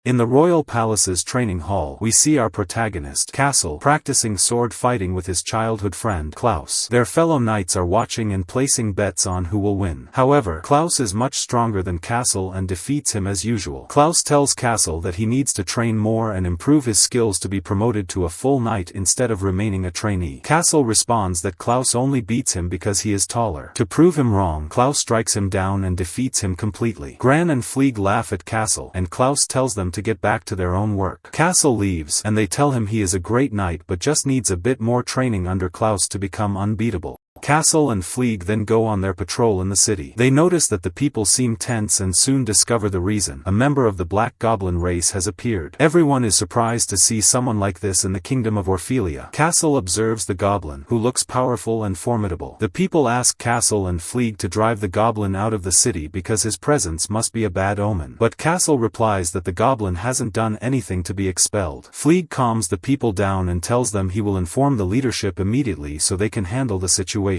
In the royal palace's training hall, we see our protagonist, Castle, practicing sword fighting with his childhood friend, Klaus. Their fellow knights are watching and placing bets on who will win. However, Klaus is much stronger than Castle and defeats him as usual. Klaus tells Castle that he needs to train more and improve his skills to be promoted to a full knight instead of remaining a trainee. Castle responds that Klaus only beats him because he is taller. To prove him wrong, Klaus strikes him down and defeats him completely. Gran and Fleeg laugh at Castle, and Klaus tells them to get back to their own work. Castle leaves, and they tell him he is a great knight but just needs a bit more training under Klaus to become unbeatable. Castle and Fleeg then go on their patrol in the city. They notice that the people seem tense and soon discover the reason. A member of the Black Goblin race has appeared. Everyone is surprised to see someone like this in the kingdom of Orphelia. Castle observes the goblin, who looks powerful and formidable. The people ask Castle and Fleeg to drive the goblin out of the city because his presence must be a bad omen. But Castle replies that the goblin hasn't done anything to be expelled. Fleeg calms the people down and tells them he will inform the leadership immediately so they can handle the situation.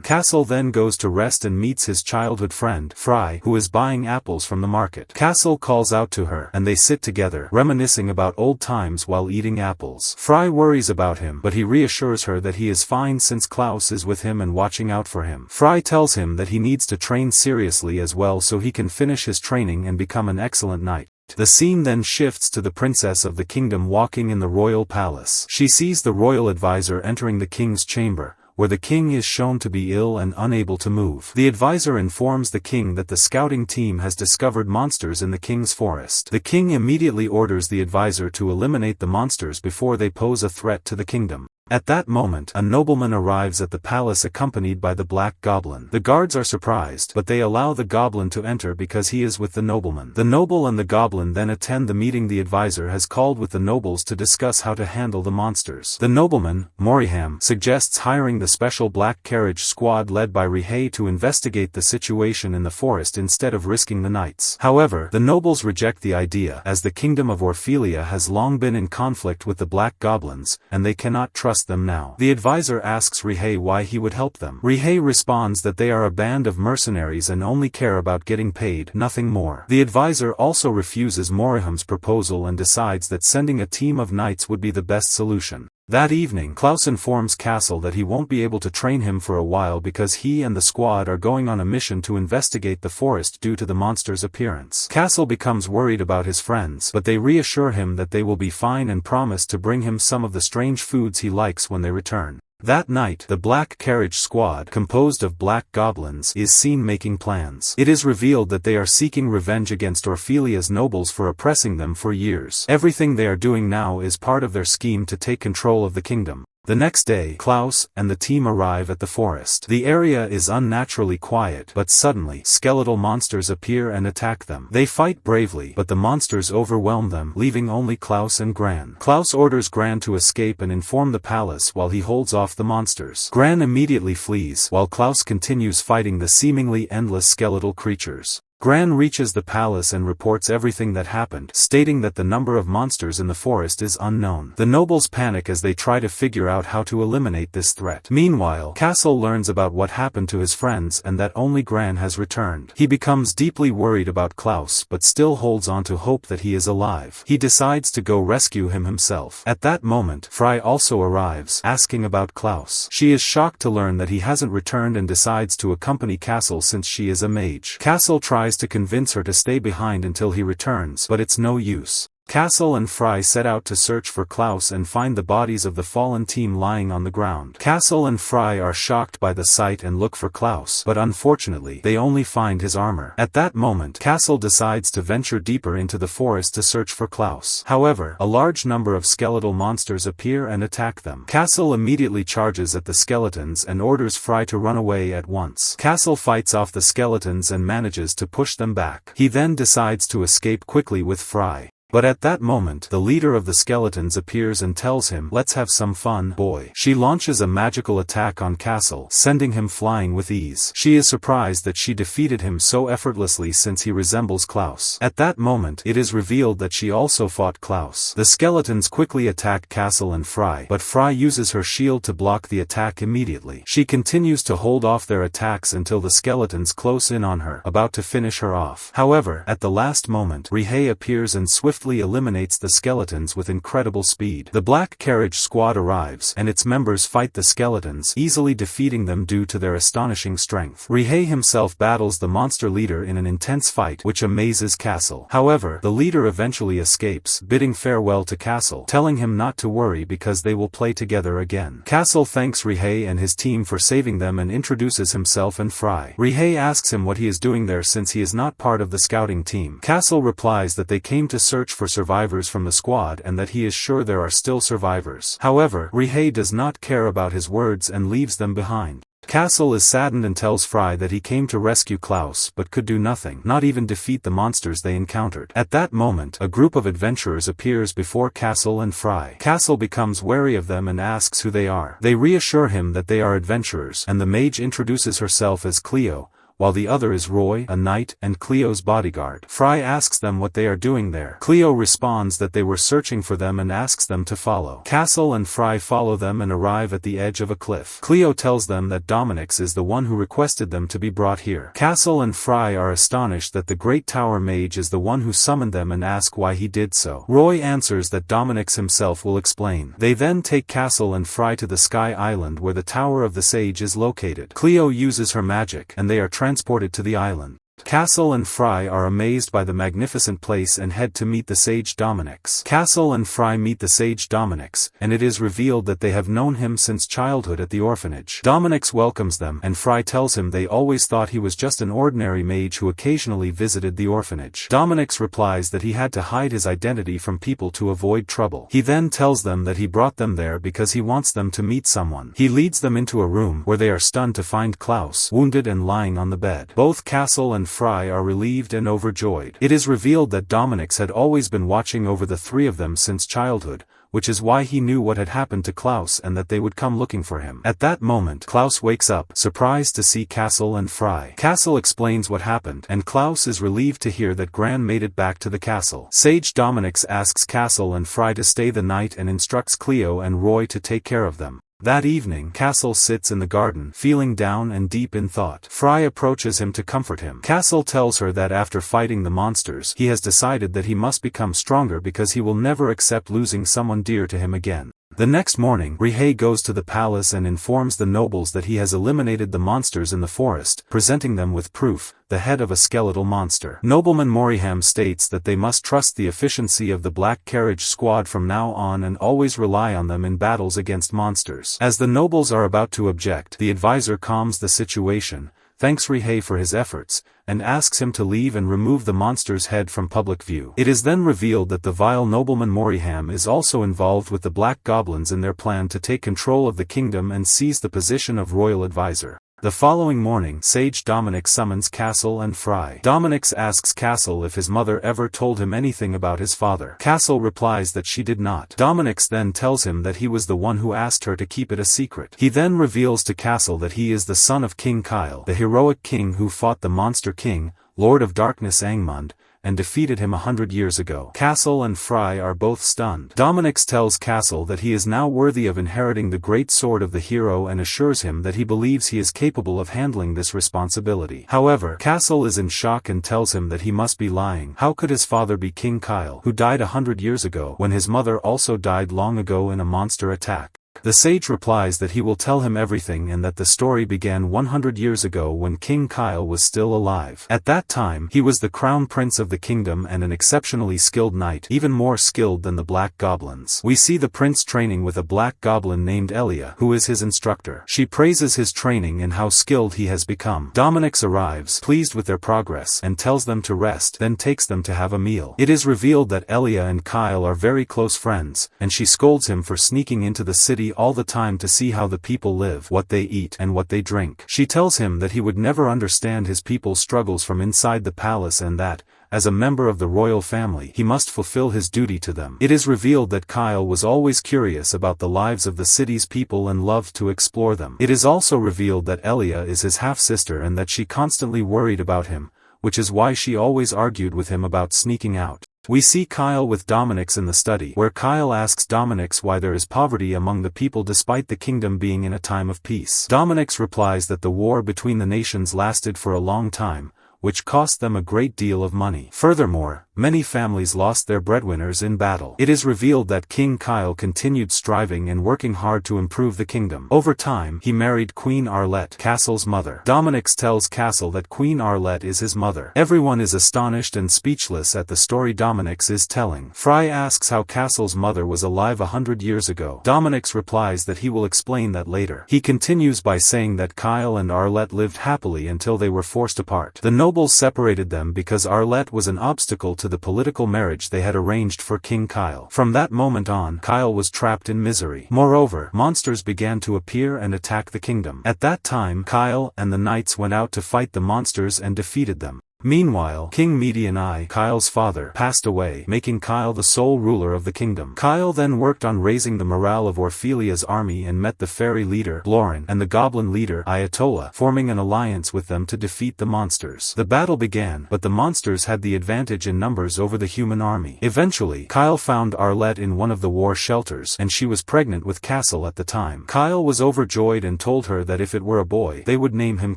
Castle then goes to rest and meets his childhood friend, Fry, who is buying apples from the market. Castle calls out to her, and they sit together, reminiscing about old times while eating apples. Fry worries about him, but he reassures her that he is fine since Klaus is with him and watching out for him. Fry tells him that he needs to train seriously as well so he can finish his training and become an excellent knight. The scene then shifts to the princess of the kingdom walking in the royal palace. She sees the royal advisor entering the king's chamber, where the king is shown to be ill and unable to move. The advisor informs the king that the scouting team has discovered monsters in the king's forest. The king immediately orders the advisor to eliminate the monsters before they pose a threat to the kingdom. At that moment, a nobleman arrives at the palace accompanied by the Black Goblin. The guards are surprised, but they allow the goblin to enter because he is with the nobleman. The noble and the goblin then attend the meeting the advisor has called with the nobles to discuss how to handle the monsters. The nobleman, Moriham, suggests hiring the special black carriage squad led by Rihei to investigate the situation in the forest instead of risking the knights. However, the nobles reject the idea, as the kingdom of Orphelia has long been in conflict with the Black Goblins, and they cannot trust them now. The advisor asks Rihei why he would help them. Rihei responds that they are a band of mercenaries and only care about getting paid, nothing more. The advisor also refuses Moriham's proposal and decides that sending a team of knights would be the best solution. That evening, Klaus informs Castle that he won't be able to train him for a while because he and the squad are going on a mission to investigate the forest due to the monster's appearance. Castle becomes worried about his friends, but they reassure him that they will be fine and promise to bring him some of the strange foods he likes when they return. That night, the Black Carriage Squad, composed of black goblins, is seen making plans. It is revealed that they are seeking revenge against Orphelia's nobles for oppressing them for years. Everything they are doing now is part of their scheme to take control of the kingdom. The next day, Klaus and the team arrive at the forest. The area is unnaturally quiet, but suddenly, skeletal monsters appear and attack them. They fight bravely, but the monsters overwhelm them, leaving only Klaus and Gran. Klaus orders Gran to escape and inform the palace while he holds off the monsters. Gran immediately flees, while Klaus continues fighting the seemingly endless skeletal creatures. Gran reaches the palace and reports everything that happened, stating that the number of monsters in the forest is unknown. The nobles panic as they try to figure out how to eliminate this threat. Meanwhile, Castle learns about what happened to his friends and that only Gran has returned. He becomes deeply worried about Klaus but still holds on to hope that he is alive. He decides to go rescue him himself. At that moment, Fry also arrives, asking about Klaus. She is shocked to learn that he hasn't returned and decides to accompany Castle since she is a mage. Castle tries to convince her to stay behind until he returns, but it's no use. Castle and Fry set out to search for Klaus and find the bodies of the fallen team lying on the ground. Castle and Fry are shocked by the sight and look for Klaus, but unfortunately, they only find his armor. At that moment, Castle decides to venture deeper into the forest to search for Klaus. However, a large number of skeletal monsters appear and attack them. Castle immediately charges at the skeletons and orders Fry to run away at once. Castle fights off the skeletons and manages to push them back. He then decides to escape quickly with Fry. But at that moment, the leader of the skeletons appears and tells him, "Let's have some fun, boy." She launches a magical attack on Castle, sending him flying with ease. She is surprised that she defeated him so effortlessly since he resembles Klaus. At that moment, it is revealed that she also fought Klaus. The skeletons quickly attack Castle and Fry, but Fry uses her shield to block the attack immediately. She continues to hold off their attacks until the skeletons close in on her, about to finish her off. However, at the last moment, Rihei appears and swiftly swiftly eliminates the skeletons with incredible speed. The black carriage squad arrives, and its members fight the skeletons, easily defeating them due to their astonishing strength. Rihei himself battles the monster leader in an intense fight, which amazes Castle. However, the leader eventually escapes, bidding farewell to Castle, telling him not to worry because they will play together again. Castle thanks Rihei and his team for saving them and introduces himself and Fry. Rihei asks him what he is doing there since he is not part of the scouting team. Castle replies that they came to search for survivors from the squad and that he is sure there are still survivors. However, Rihei does not care about his words and leaves them behind. Castle is saddened and tells Fry that he came to rescue Klaus but could do nothing, not even defeat the monsters they encountered. At that moment, a group of adventurers appears before Castle and Fry. Castle becomes wary of them and asks who they are. They reassure him that they are adventurers, and the mage introduces herself as Cleo, while the other is Roy, a knight, and Cleo's bodyguard. Fry asks them what they are doing there. Cleo responds that they were searching for them and asks them to follow. Castle and Fry follow them and arrive at the edge of a cliff. Cleo tells them that Dominix is the one who requested them to be brought here. Castle and Fry are astonished that the Great Tower Mage is the one who summoned them and ask why he did so. Roy answers that Dominix himself will explain. They then take Castle and Fry to the Sky Island where the Tower of the Sage is located. Cleo uses her magic, and they are transported to the island. Castle and Fry are amazed by the magnificent place and head to meet the sage Dominix. Castle and Fry meet the sage Dominix, and it is revealed that they have known him since childhood at the orphanage. Dominix welcomes them, and Fry tells him they always thought he was just an ordinary mage who occasionally visited the orphanage. Dominix replies that he had to hide his identity from people to avoid trouble. He then tells them that he brought them there because he wants them to meet someone. He leads them into a room where they are stunned to find Klaus wounded and lying on the bed. Both Castle and Fry are relieved and overjoyed. It is revealed that Dominix had always been watching over the three of them since childhood, which is why he knew what had happened to Klaus and that they would come looking for him. At that moment, Klaus wakes up, surprised to see Castle and Fry. Castle explains what happened, and Klaus is relieved to hear that Gran made it back to the castle. Sage Dominix asks Castle and Fry to stay the night and instructs Cleo and Roy to take care of them. That evening, Castle sits in the garden, feeling down and deep in thought. Fry approaches him to comfort him. Castle tells her that after fighting the monsters, he has decided that he must become stronger because he will never accept losing someone dear to him again. The next morning, Rihei goes to the palace and informs the nobles that he has eliminated the monsters in the forest, presenting them with proof, the head of a skeletal monster. Nobleman Moriham states that they must trust the efficiency of the Black Carriage Squad from now on and always rely on them in battles against monsters. As the nobles are about to object, the advisor calms the situation, thanks Rihei for his efforts, and asks him to leave and remove the monster's head from public view. It is then revealed that the vile nobleman Moriham is also involved with the Black Goblins in their plan to take control of the kingdom and seize the position of royal advisor. The following morning, Sage Dominix summons Castle and Fry. Dominix asks Castle if his mother ever told him anything about his father. Castle replies that she did not. Dominix then tells him that he was the one who asked her to keep it a secret. He then reveals to Castle that he is the son of King Kyle, the heroic king who fought the Monster King, Lord of Darkness Angmund, and defeated him 100 years ago. Castle and Fry are both stunned. Dominix tells Castle that he is now worthy of inheriting the great sword of the hero and assures him that he believes he is capable of handling this responsibility. However, Castle is in shock and tells him that he must be lying. How could his father be King Kyle, who died 100 years ago, when his mother also died long ago in a monster attack? The sage replies that he will tell him everything and that the story began 100 years ago when King Kyle was still alive. At that time, he was the crown prince of the kingdom and an exceptionally skilled knight, even more skilled than the Black Goblins. We see the prince training with a Black Goblin named Ilia, who is his instructor. She praises his training and how skilled he has become. Dominix arrives, pleased with their progress, and tells them to rest, then takes them to have a meal. It is revealed that Ilia and Kyle are very close friends, and she scolds him for sneaking into the city all the time to see how the people live, what they eat, and what they drink. She tells him that he would never understand his people's struggles from inside the palace and that, as a member of the royal family, he must fulfill his duty to them. It is revealed that Kyle was always curious about the lives of the city's people and loved to explore them. It is also revealed that Ilia is his half-sister and that she constantly worried about him, which is why she always argued with him about sneaking out. We see Kyle with Dominix in the study, where Kyle asks Dominix why there is poverty among the people despite the kingdom being in a time of peace. Dominix replies that the war between the nations lasted for a long time, which cost them a great deal of money. Furthermore, many families lost their breadwinners in battle. It is revealed that King Kyle continued striving and working hard to improve the kingdom. Over time, he married Queen Arlette, Castle's mother. Dominix tells Castle that Queen Arlette is his mother. Everyone is astonished and speechless at the story Dominix is telling. Fry asks how Castle's mother was alive 100 years ago. Dominix replies that he will explain that later. He continues by saying that Kyle and Arlette lived happily until they were forced apart. The nobles separated them because Arlette was an obstacle to the political marriage they had arranged for King Kyle. From that moment on, Kyle was trapped in misery. Moreover, monsters began to appear and attack the kingdom. At that time, Kyle and the knights went out to fight the monsters and defeated them. Meanwhile, King Median Eye, Kyle's father, passed away, making Kyle the sole ruler of the kingdom. Kyle then worked on raising the morale of Orphelia's army and met the fairy leader, Blorin, and the goblin leader, Ayatollah, forming an alliance with them to defeat the monsters. The battle began, but the monsters had the advantage in numbers over the human army. Eventually, Kyle found Arlette in one of the war shelters, and she was pregnant with Castle at the time. Kyle was overjoyed and told her that if it were a boy, they would name him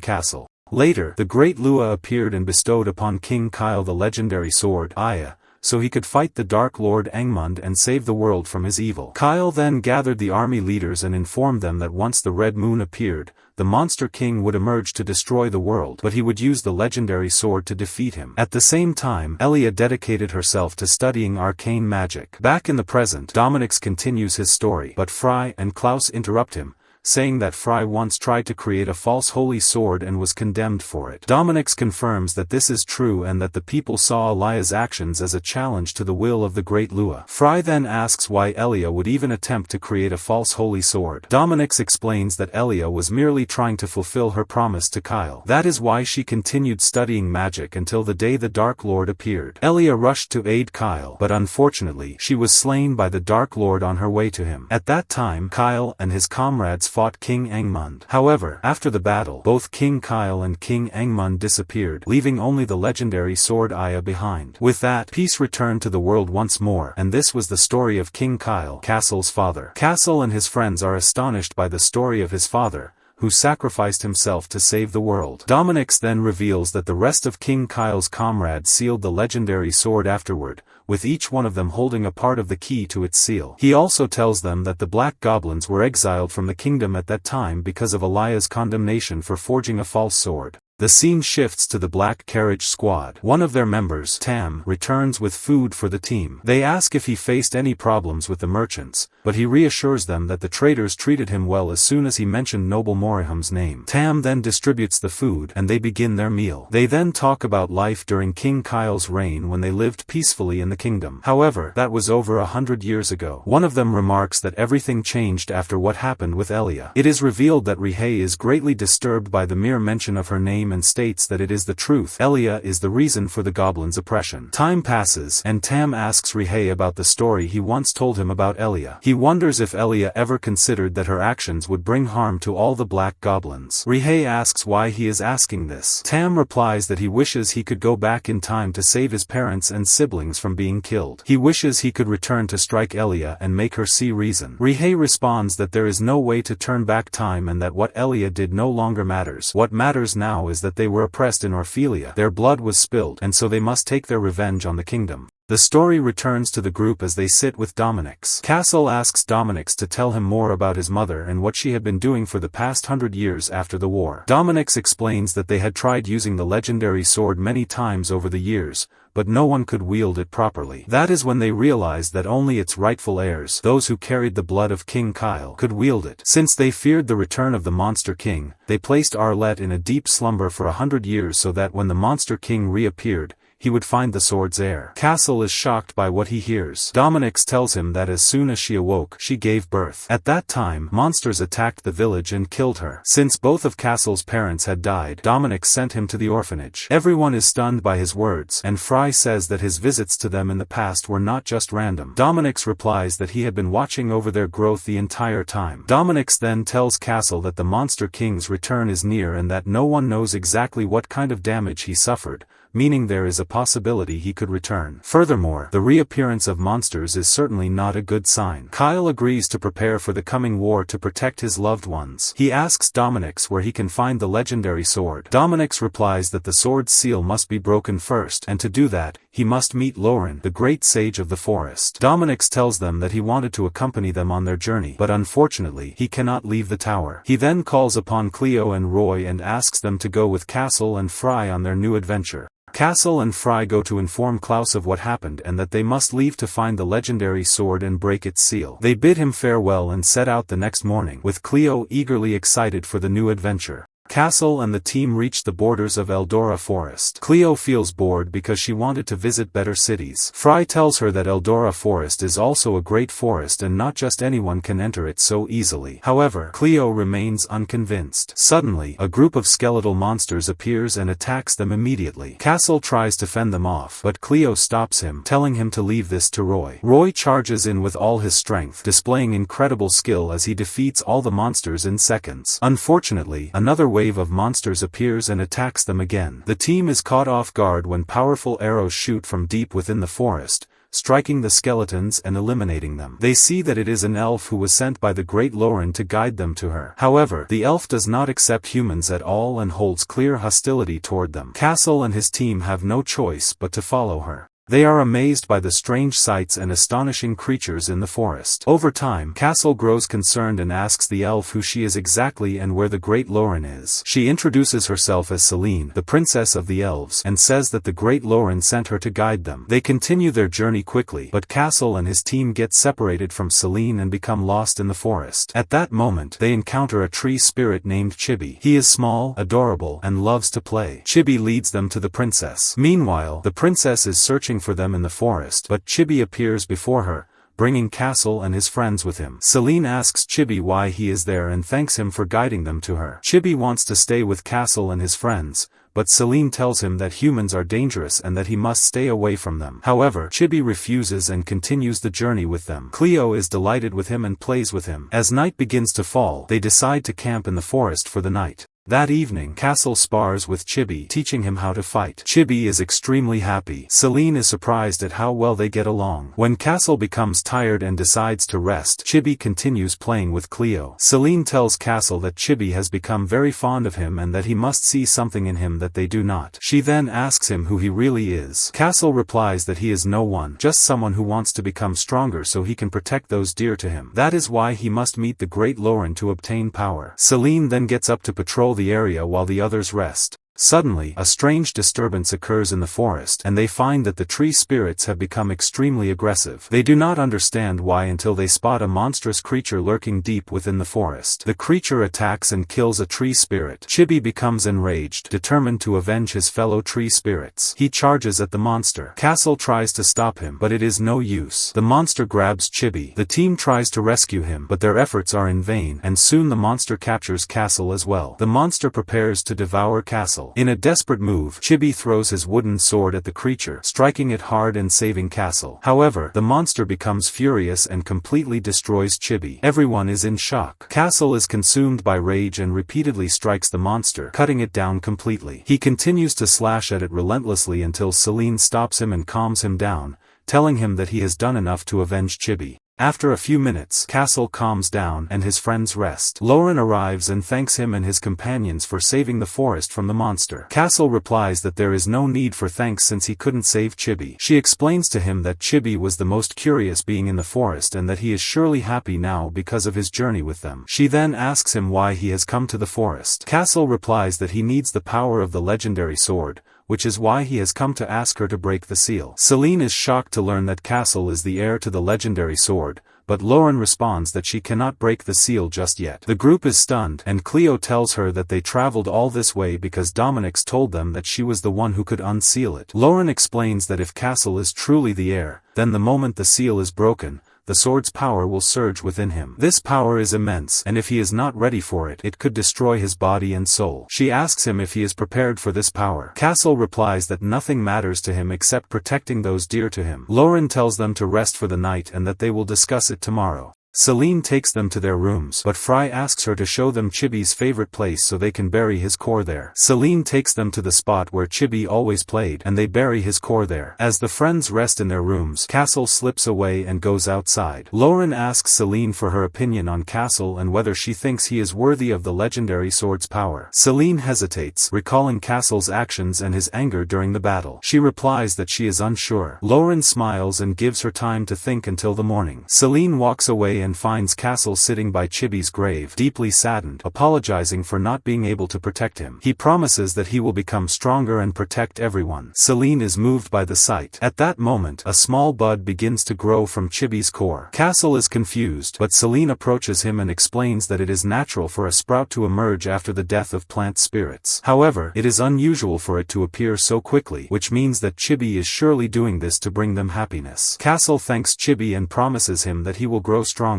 Castle. Later, the Great Lua appeared and bestowed upon King Kyle the legendary sword, Ilia, so he could fight the Dark Lord Angmund and save the world from his evil. Kyle then gathered the army leaders and informed them that once the Red Moon appeared, the Monster King would emerge to destroy the world, but he would use the legendary sword to defeat him. At the same time, Ilia dedicated herself to studying arcane magic. Back in the present, Dominix continues his story, but Fry and Klaus interrupt him, saying that Fry once tried to create a false holy sword and was condemned for it. Dominix confirms that this is true and that the people saw Ilia's actions as a challenge to the will of the Great Lua. Fry then asks why Ilia would even attempt to create a false holy sword. Dominix explains that Ilia was merely trying to fulfill her promise to Kyle. That is why she continued studying magic until the day the Dark Lord appeared. Ilia rushed to aid Kyle, but unfortunately, she was slain by the Dark Lord on her way to him. At that time, Kyle and his comrades fought King Angmund. However, after the battle, both King Kyle and King Angmund disappeared, leaving only the legendary sword Ilia behind. With that, peace returned to the world once more, and this was the story of King Kyle, Castle's father. Castle and his friends are astonished by the story of his father, who sacrificed himself to save the world. Dominix then reveals that the rest of King Kyle's comrades sealed the legendary sword afterward, with each one of them holding a part of the key to its seal. He also tells them that the Black Goblins were exiled from the kingdom at that time because of Ilia's condemnation for forging a false sword. The scene shifts to the Black Carriage Squad. One of their members, Tam, returns with food for the team. They ask if he faced any problems with the merchants, but he reassures them that the traders treated him well as soon as he mentioned Noble Moriham's name. Tam then distributes the food, and they begin their meal. They then talk about life during King Kyle's reign when they lived peacefully in the kingdom. However, that was over 100 years ago. One of them remarks that everything changed after what happened with Ilia. It is revealed that Rihei is greatly disturbed by the mere mention of her name and states that it is the truth. Ilia is the reason for the goblins' oppression. Time passes, and Tam asks Rihei about the story he once told him about Ilia. He wonders if Ilia ever considered that her actions would bring harm to all the black goblins. Rihei asks why he is asking this. Tam replies that he wishes he could go back in time to save his parents and siblings from being killed. He wishes he could return to strike Ilia and make her see reason. Rihei responds that there is no way to turn back time and that what Ilia did no longer matters. What matters now is that they were oppressed in Orphelia. Their blood was spilled, and so they must take their revenge on the kingdom. The story returns to the group as they sit with Dominix. Castle asks Dominix to tell him more about his mother and what she had been doing for the past 100 years after the war. Dominix explains that they had tried using the legendary sword many times over the years, but no one could wield it properly. That is when they realized that only its rightful heirs, those who carried the blood of King Kyle, could wield it. Since they feared the return of the Monster King, they placed Arlette in a deep slumber for 100 years so that when the Monster King reappeared, he would find the sword's heir. Castle is shocked by what he hears. Dominix tells him that as soon as she awoke, she gave birth. At that time, monsters attacked the village and killed her. Since both of Castle's parents had died, Dominix sent him to the orphanage. Everyone is stunned by his words, and Fry says that his visits to them in the past were not just random. Dominix replies that he had been watching over their growth the entire time. Dominix then tells Castle that the Monster King's return is near and that no one knows exactly what kind of damage he suffered, meaning there is a possibility he could return. Furthermore, the reappearance of monsters is certainly not a good sign. Kyle agrees to prepare for the coming war to protect his loved ones. He asks Dominic's where he can find the legendary sword. Dominic's replies that the sword's seal must be broken first, and to do that, he must meet Lauren, the great sage of the forest. Dominic's tells them that he wanted to accompany them on their journey, but unfortunately, he cannot leave the tower. He then calls upon Cleo and Roy and asks them to go with Castle and Fry on their new adventure. Castle and Fry go to inform Klaus of what happened and that they must leave to find the legendary sword and break its seal. They bid him farewell and set out the next morning, with Cleo eagerly excited for the new adventure. Castle and the team reach the borders of Eldora Forest. Cleo feels bored because she wanted to visit better cities. Fry tells her that Eldora Forest is also a great forest and not just anyone can enter it so easily. However, Cleo remains unconvinced. Suddenly, a group of skeletal monsters appears and attacks them immediately. Castle tries to fend them off, but Cleo stops him, telling him to leave this to Roy. Roy charges in with all his strength, displaying incredible skill as he defeats all the monsters in seconds. Unfortunately, another wave of monsters appears and attacks them again. The team is caught off guard when powerful arrows shoot from deep within the forest, striking the skeletons and eliminating them. They see that it is an elf who was sent by the great Lauren to guide them to her. However, the elf does not accept humans at all and holds clear hostility toward them. Castle and his team have no choice but to follow her. They are amazed by the strange sights and astonishing creatures in the forest. Over time, Castle grows concerned and asks the elf who she is exactly and where the great Lauren is. She introduces herself as Celine, the princess of the elves, and says that the great Lauren sent her to guide them. They continue their journey quickly, but Castle and his team get separated from Celine and become lost in the forest. At that moment, they encounter a tree spirit named Chibi. He is small, adorable, and loves to play. Chibi leads them to the princess. Meanwhile, the princess is searching for them in the forest, but Chibi appears before her, bringing Castle and his friends with him. Celine asks Chibi why he is there and thanks him for guiding them to her. Chibi wants to stay with Castle and his friends, but Celine tells him that humans are dangerous and that he must stay away from them. However, Chibi refuses and continues the journey with them. Cleo is delighted with him and plays with him. As night begins to fall, they decide to camp in the forest for the night. That evening, Castle spars with Chibi, teaching him how to fight. Chibi is extremely happy. Celine is surprised at how well they get along. When Castle becomes tired and decides to rest, Chibi continues playing with Cleo. Celine tells Castle that Chibi has become very fond of him and that he must see something in him that they do not. She then asks him who he really is. Castle replies that he is no one, just someone who wants to become stronger so he can protect those dear to him. That is why he must meet the great Lauren to obtain power. Celine then gets up to patrol the area while the others rest. Suddenly, a strange disturbance occurs in the forest, and they find that the tree spirits have become extremely aggressive. They do not understand why until they spot a monstrous creature lurking deep within the forest. The creature attacks and kills a tree spirit. Chibi becomes enraged, determined to avenge his fellow tree spirits. He charges at the monster. Castle tries to stop him, but it is no use. The monster grabs Chibi. The team tries to rescue him, but their efforts are in vain, and soon the monster captures Castle as well. The monster prepares to devour Castle. In a desperate move, Chibi throws his wooden sword at the creature, striking it hard and saving Castle. However, the monster becomes furious and completely destroys Chibi. Everyone is in shock. Castle is consumed by rage and repeatedly strikes the monster, cutting it down completely. He continues to slash at it relentlessly until Celine stops him and calms him down, telling him that he has done enough to avenge Chibi. After a few minutes, Castle calms down and his friends rest. Lauren arrives and thanks him and his companions for saving the forest from the monster. Castle replies that there is no need for thanks since he couldn't save Chibi. She explains to him that Chibi was the most curious being in the forest and that he is surely happy now because of his journey with them. She then asks him why he has come to the forest. Castle replies that he needs the power of the legendary sword, which is why he has come to ask her to break the seal. Celine is shocked to learn that Castle is the heir to the legendary sword, but Lauren responds that she cannot break the seal just yet. The group is stunned, and Cleo tells her that they traveled all this way because Dominic's told them that she was the one who could unseal it. Lauren explains that if Castle is truly the heir, then the moment the seal is broken, the sword's power will surge within him. This power is immense, and if he is not ready for it, it could destroy his body and soul. She asks him if he is prepared for this power. Castle replies that nothing matters to him except protecting those dear to him. Lauren tells them to rest for the night and that they will discuss it tomorrow. Celine takes them to their rooms, but Fry asks her to show them Chibi's favorite place so they can bury his core there. Celine takes them to the spot where Chibi always played, and they bury his core there. As the friends rest in their rooms, Castle slips away and goes outside. Lauren asks Celine for her opinion on Castle and whether she thinks he is worthy of the legendary sword's power. Celine hesitates, recalling Castle's actions and his anger during the battle. She replies that she is unsure. Lauren smiles and gives her time to think until the morning. Celine walks away and finds Castle sitting by Chibi's grave, deeply saddened, apologizing for not being able to protect him. He promises that he will become stronger and protect everyone. Celine is moved by the sight. At that moment, a small bud begins to grow from Chibi's core. Castle is confused, but Celine approaches him and explains that it is natural for a sprout to emerge after the death of plant spirits. However, it is unusual for it to appear so quickly, which means that Chibi is surely doing this to bring them happiness. Castle thanks Chibi and promises him that he will grow stronger.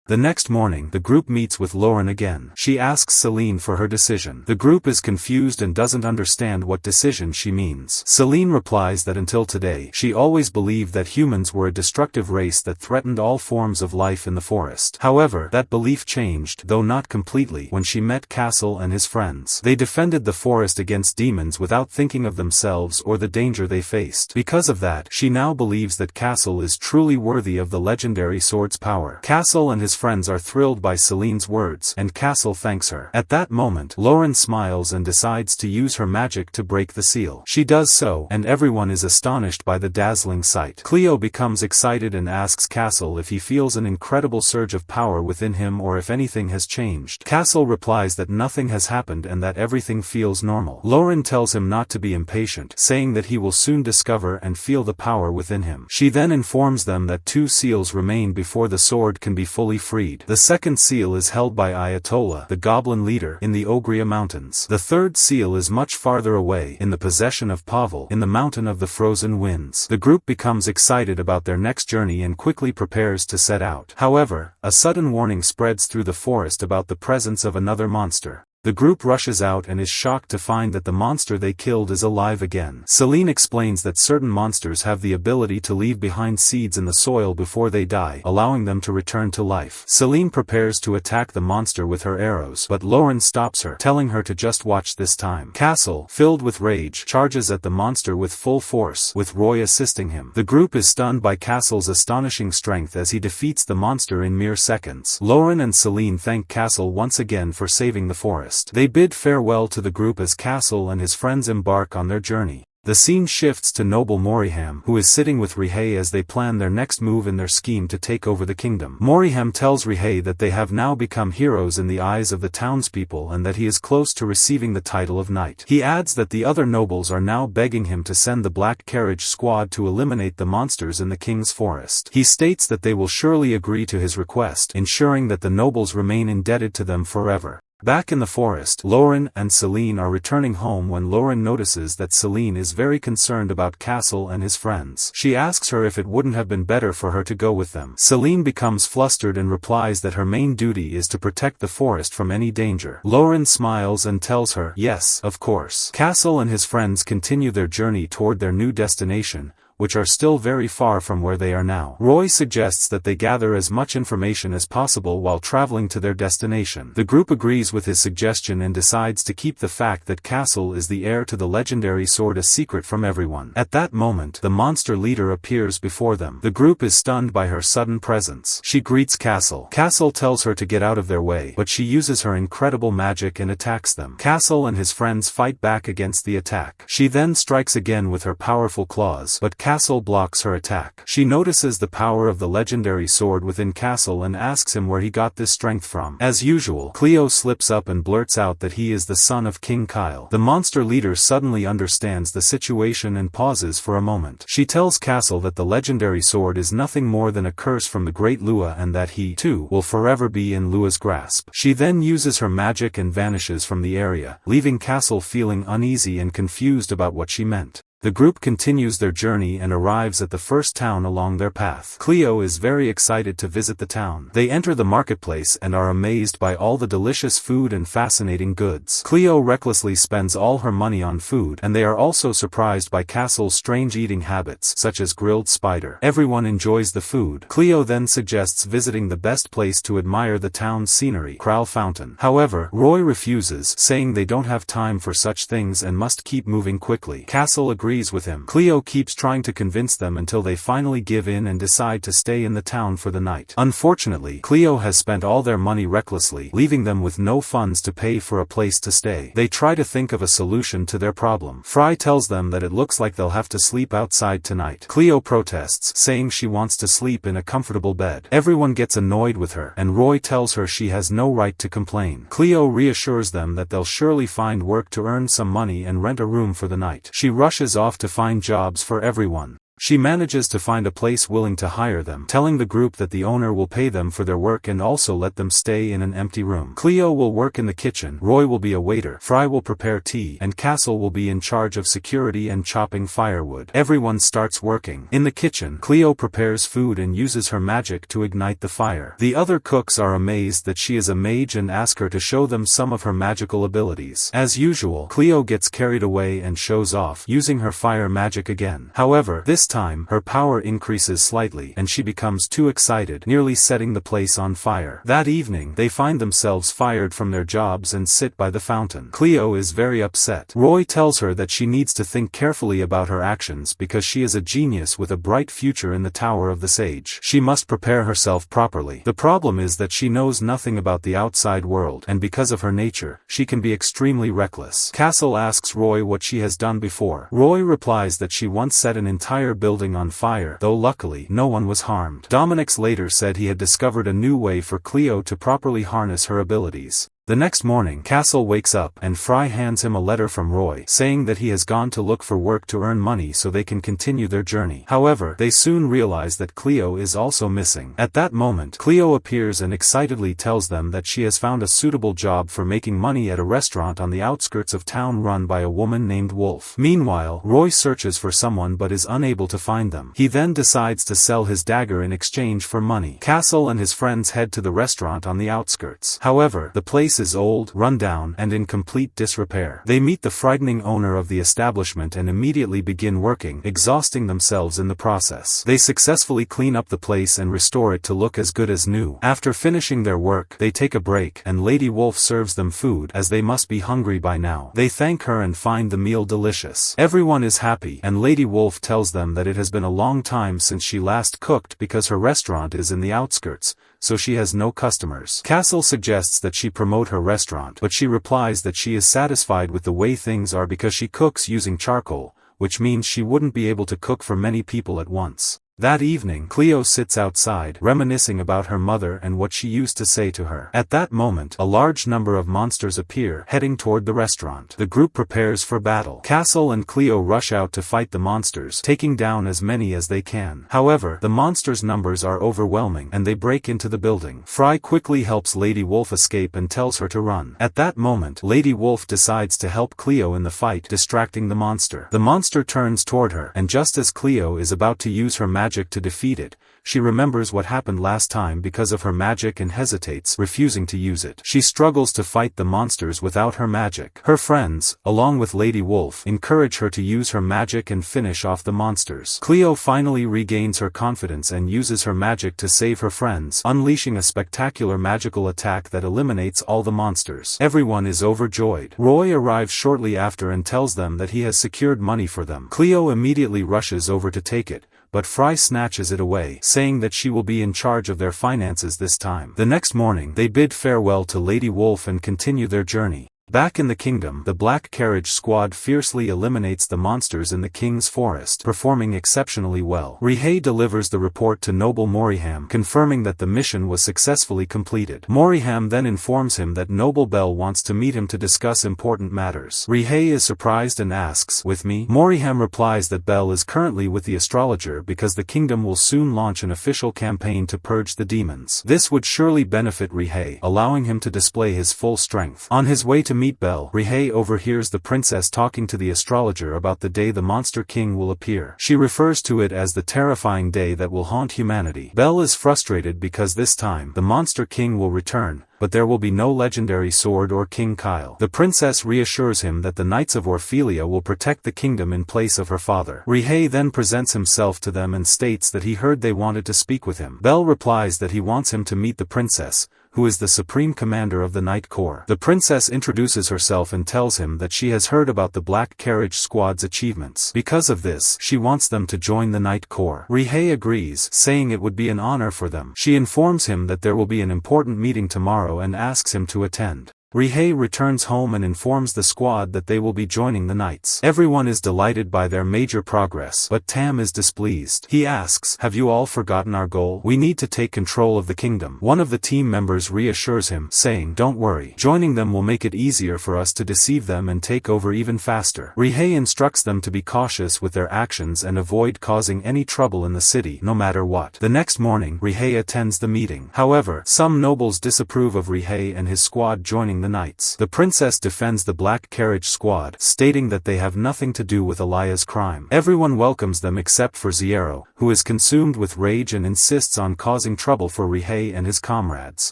The next morning, the group meets with Lauren again. She asks Celine for her decision. The group is confused and doesn't understand what decision she means. Celine replies that until today, she always believed that humans were a destructive race that threatened all forms of life in the forest. However, that belief changed, though not completely, when she met Castle and his friends. They defended the forest against demons without thinking of themselves or the danger they faced. Because of that, she now believes that Castle is truly worthy of the legendary sword's power. Castle and his friends are thrilled by Celine's words, and Castle thanks her. At that moment, Lauren smiles and decides to use her magic to break the seal. She does so, and everyone is astonished by the dazzling sight. Cleo becomes excited and asks Castle if he feels an incredible surge of power within him or if anything has changed. Castle replies that nothing has happened and that everything feels normal. Lauren tells him not to be impatient, saying that he will soon discover and feel the power within him. She then informs them that 2 seals remain before the sword can be fully freed. The second seal is held by Ayatollah, the goblin leader, in the Ogria Mountains. The third seal is much farther away, in the possession of Pavel, in the Mountain of the Frozen Winds. The group becomes excited about their next journey and quickly prepares to set out. However, a sudden warning spreads through the forest about the presence of another monster. The group rushes out and is shocked to find that the monster they killed is alive again. Celine explains that certain monsters have the ability to leave behind seeds in the soil before they die, allowing them to return to life. Celine prepares to attack the monster with her arrows, but Lauren stops her, telling her to just watch this time. Castle, filled with rage, charges at the monster with full force, with Roy assisting him. The group is stunned by Castle's astonishing strength as he defeats the monster in mere seconds. Lauren and Celine thank Castle once again for saving the forest. They bid farewell to the group as Castle and his friends embark on their journey. The scene shifts to Noble Moriham, who is sitting with Rihei as they plan their next move in their scheme to take over the kingdom. Moriham tells Rihei that they have now become heroes in the eyes of the townspeople and that he is close to receiving the title of knight. He adds that the other nobles are now begging him to send the Black Carriage Squad to eliminate the monsters in the king's forest. He states that they will surely agree to his request, ensuring that the nobles remain indebted to them forever. Back in the forest, Lauren and Celine are returning home when Lauren notices that Celine is very concerned about Castle and his friends. She asks her if it wouldn't have been better for her to go with them. Celine becomes flustered and replies that her main duty is to protect the forest from any danger. Lauren smiles and tells her, yes, of course. Castle and his friends continue their journey toward their new destination, which are still very far from where they are now. Roy suggests that they gather as much information as possible while traveling to their destination. The group agrees with his suggestion and decides to keep the fact that Castle is the heir to the legendary sword a secret from everyone. At that moment, the monster leader appears before them. The group is stunned by her sudden presence. She greets Castle. Castle tells her to get out of their way, but she uses her incredible magic and attacks them. Castle and his friends fight back against the attack. She then strikes again with her powerful claws, but Castle blocks her attack. She notices the power of the legendary sword within Castle and asks him where he got this strength from. As usual, Cleo slips up and blurts out that he is the son of King Kyle. The monster leader suddenly understands the situation and pauses for a moment. She tells Castle that the legendary sword is nothing more than a curse from the great Lua and that he, too, will forever be in Lua's grasp. She then uses her magic and vanishes from the area, leaving Castle feeling uneasy and confused about what she meant. The group continues their journey and arrives at the first town along their path. Cleo is very excited to visit the town. They enter the marketplace and are amazed by all the delicious food and fascinating goods. Cleo recklessly spends all her money on food, and they are also surprised by Castle's strange eating habits, such as grilled spider. Everyone enjoys the food. Cleo then suggests visiting the best place to admire the town's scenery, Crowl Fountain. However, Roy refuses, saying they don't have time for such things and must keep moving quickly. Castle agrees with him. Cleo keeps trying to convince them until they finally give in and decide to stay in the town for the night. Unfortunately, Cleo has spent all their money recklessly, leaving them with no funds to pay for a place to stay. They try to think of a solution to their problem. Fry tells them that it looks like they'll have to sleep outside tonight. Cleo protests, saying she wants to sleep in a comfortable bed. Everyone gets annoyed with her, and Roy tells her she has no right to complain. Cleo reassures them that they'll surely find work to earn some money and rent a room for the night. She rushes off to find jobs for everyone. She manages to find a place willing to hire them, telling the group that the owner will pay them for their work and also let them stay in an empty room. Cleo will work in the kitchen, Roy will be a waiter, Fry will prepare tea, and Castle will be in charge of security and chopping firewood. Everyone starts working. In the kitchen, Cleo prepares food and uses her magic to ignite the fire. The other cooks are amazed that she is a mage and ask her to show them some of her magical abilities. As usual, Cleo gets carried away and shows off, using her fire magic again. However, this time, her power increases slightly, and she becomes too excited, nearly setting the place on fire. That evening, they find themselves fired from their jobs and sit by the fountain. Cleo is very upset. Roy tells her that she needs to think carefully about her actions because she is a genius with a bright future in the Tower of the Sage. She must prepare herself properly. The problem is that she knows nothing about the outside world, and because of her nature, she can be extremely reckless. Castle asks Roy what she has done before. Roy replies that she once set an entire building on fire, though luckily, no one was harmed. Dominic's later said he had discovered a new way for Cleo to properly harness her abilities. The next morning, Castle wakes up, and Fry hands him a letter from Roy, saying that he has gone to look for work to earn money so they can continue their journey. However, they soon realize that Cleo is also missing. At that moment, Cleo appears and excitedly tells them that she has found a suitable job for making money at a restaurant on the outskirts of town run by a woman named Wolf. Meanwhile, Roy searches for someone but is unable to find them. He then decides to sell his dagger in exchange for money. Castle and his friends head to the restaurant on the outskirts. However, the place is old, run down, and in complete disrepair. They meet the frightening owner of the establishment and immediately begin working, exhausting themselves in the process. They successfully clean up the place and restore it to look as good as new. After finishing their work, they take a break, and Lady Wolf serves them food, as they must be hungry by now. They thank her and find the meal delicious. Everyone is happy, and Lady Wolf tells them that it has been a long time since she last cooked because her restaurant is in the outskirts, so she has no customers. Castle suggests that she promote her restaurant, but she replies that she is satisfied with the way things are because she cooks using charcoal, which means she wouldn't be able to cook for many people at once. That evening, Cleo sits outside, reminiscing about her mother and what she used to say to her. At that moment, a large number of monsters appear, heading toward the restaurant. The group prepares for battle. Castle and Cleo rush out to fight the monsters, taking down as many as they can. However, the monsters' numbers are overwhelming, and they break into the building. Fry quickly helps Lady Wolf escape and tells her to run. At that moment, Lady Wolf decides to help Cleo in the fight, distracting the monster. The monster turns toward her, and just as Cleo is about to use her magic to defeat it, she remembers what happened last time because of her magic and hesitates, refusing to use it. She struggles to fight the monsters without her magic. Her friends, along with Lady Wolf, encourage her to use her magic and finish off the monsters. Cleo finally regains her confidence and uses her magic to save her friends, unleashing a spectacular magical attack that eliminates all the monsters. Everyone is overjoyed. Roy arrives shortly after and tells them that he has secured money for them. Cleo immediately rushes over to take it, but Fry snatches it away, saying that she will be in charge of their finances this time. The next morning, they bid farewell to Lady Wolf and continue their journey. Back in the kingdom, the Black Carriage Squad fiercely eliminates the monsters in the King's Forest, performing exceptionally well. Rihei delivers the report to Noble Moriham, confirming that the mission was successfully completed. Moriham then informs him that Noble Bell wants to meet him to discuss important matters. Rihei is surprised and asks, "With me?" Moriham replies that Bell is currently with the astrologer because the kingdom will soon launch an official campaign to purge the demons. This would surely benefit Rihei, allowing him to display his full strength. On his way to meet Belle, Rihei overhears the princess talking to the astrologer about the day the Monster King will appear. She refers to it as the terrifying day that will haunt humanity. Belle is frustrated because this time, the Monster King will return, but there will be no legendary sword or King Kyle. The princess reassures him that the Knights of Orphelia will protect the kingdom in place of her father. Rihei then presents himself to them and states that he heard they wanted to speak with him. Belle replies that he wants him to meet the princess, who is the supreme commander of the Knight Corps. The princess introduces herself and tells him that she has heard about the Black Carriage Squad's achievements. Because of this, she wants them to join the Knight Corps. Rihei agrees, saying it would be an honor for them. She informs him that there will be an important meeting tomorrow and asks him to attend. Rihei returns home and informs the squad that they will be joining the knights. Everyone is delighted by their major progress, but Tam is displeased. He asks, "Have you all forgotten our goal? We need to take control of the kingdom." One of the team members reassures him, saying, "Don't worry. Joining them will make it easier for us to deceive them and take over even faster." Rihei instructs them to be cautious with their actions and avoid causing any trouble in the city, no matter what. The next morning, Rihei attends the meeting. However, some nobles disapprove of Rihei and his squad joining the knights. The princess defends the Black Carriage Squad, stating that they have nothing to do with Ilia's crime. Everyone welcomes them except for Zero, who is consumed with rage and insists on causing trouble for Rihei and his comrades.